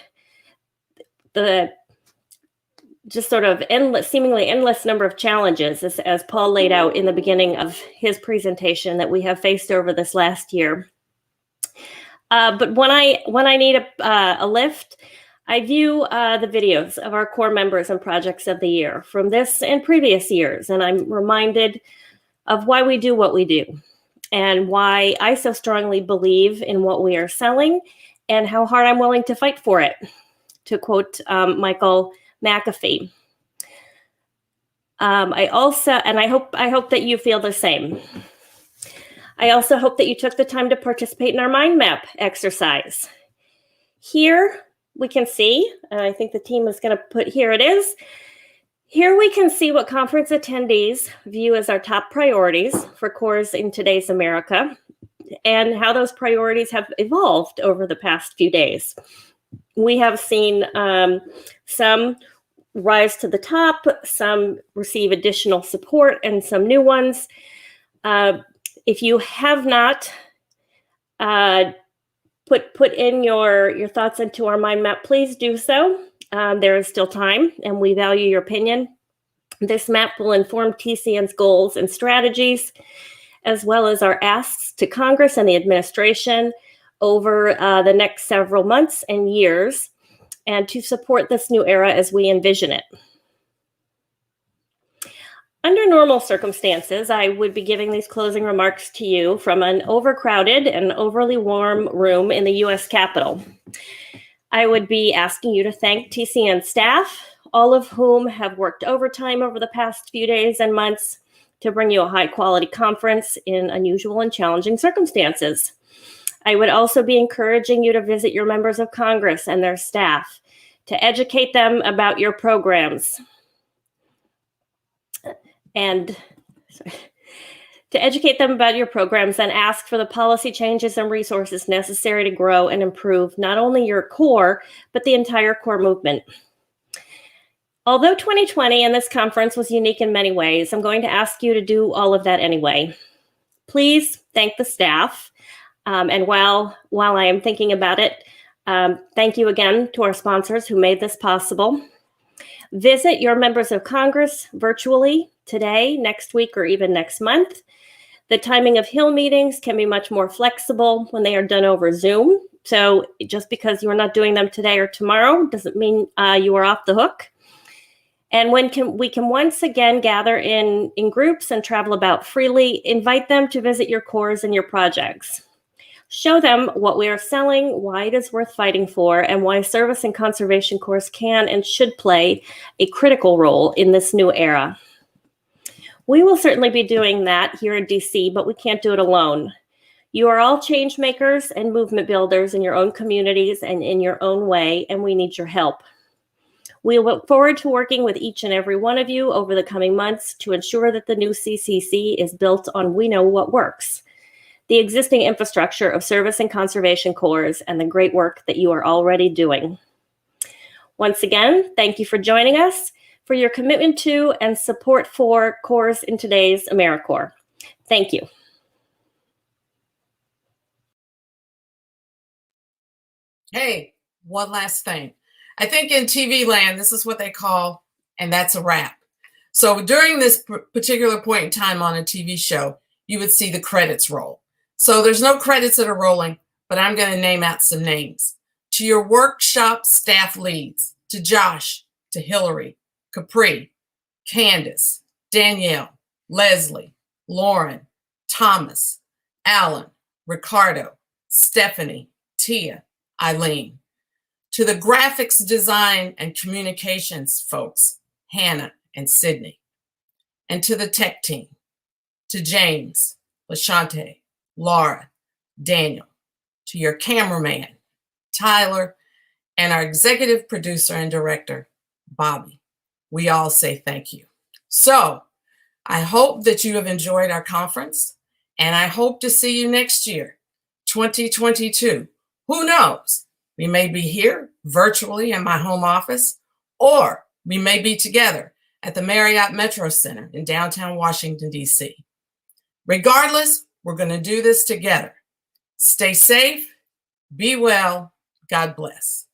just sort of seemingly endless number of challenges, as Paul laid out in the beginning of his presentation, that we have faced over this last year. But when I need a lift, I view the videos of our core members and projects of the year from this and previous years, and I'm reminded of why we do what we do and why I so strongly believe in what we are selling and how hard I'm willing to fight for it, to quote Michael McAfee. I hope that you feel the same. I also hope that you took the time to participate in our mind map exercise. Here we can see, and I think the team is going to put, here it is. Here we can see what conference attendees view as our top priorities for cores in today's America and how those priorities have evolved over the past few days. We have seen some rise to the top, some receive additional support, and some new ones. If you have not put in your thoughts into our mind map, please do so. There is still time, and we value your opinion. This map will inform TCN's goals and strategies, as well as our asks to Congress and the administration over the next several months and years, and to support this new era as we envision it. Under normal circumstances, I would be giving these closing remarks to you from an overcrowded and overly warm room in the U.S. Capitol. I would be asking you to thank TCN staff, all of whom have worked overtime over the past few days and months to bring you a high-quality conference in unusual and challenging circumstances. I would also be encouraging you to visit your members of Congress and their staff to educate them about your programs. And to educate them about your programs and ask for the policy changes and resources necessary to grow and improve not only your core, but the entire core movement. Although 2020 and this conference was unique in many ways, I'm going to ask you to do all of that anyway. Please thank the staff. And while I am thinking about it, thank you again to our sponsors who made this possible. Visit your members of Congress virtually today, next week, or even next month. The timing of Hill meetings can be much more flexible when they are done over Zoom. So just because you are not doing them today or tomorrow doesn't mean you are off the hook. And when we can once again gather in groups and travel about freely, invite them to visit your cores and your projects. Show them what we are selling, why it is worth fighting for, and why service and conservation cores can and should play a critical role in this new era. We will certainly be doing that here in DC, but we can't do it alone. You are all change makers and movement builders in your own communities and in your own way, and we need your help. We look forward to working with each and every one of you over the coming months to ensure that the new CCC is built on we know what works, the existing infrastructure of service and conservation cores, and the great work that you are already doing. Once again, thank you for joining us, for your commitment to and support for cores in today's AmeriCorps. Thank you. Hey, one last thing. I think in TV land, this is what they call, and that's a wrap. So during this particular point in time on a TV show, you would see the credits roll. So there's no credits that are rolling, but I'm going to name out some names. To your workshop staff leads, to Josh, to Hillary, Capri, Candace, Danielle, Leslie, Lauren, Thomas, Alan, Ricardo, Stephanie, Tia, Eileen. To the graphics design and communications folks, Hannah and Sydney. And to the tech team, to James, LaShante, Laura, Daniel, to your cameraman, Tyler, and our executive producer and director, Bobby. We all say thank you. So I hope that you have enjoyed our conference, and I hope to see you next year, 2022. Who knows? We may be here virtually in my home office, or we may be together at the Marriott Metro Center in downtown Washington, D.C. Regardless, we're going to do this together. Stay safe, be well, God bless.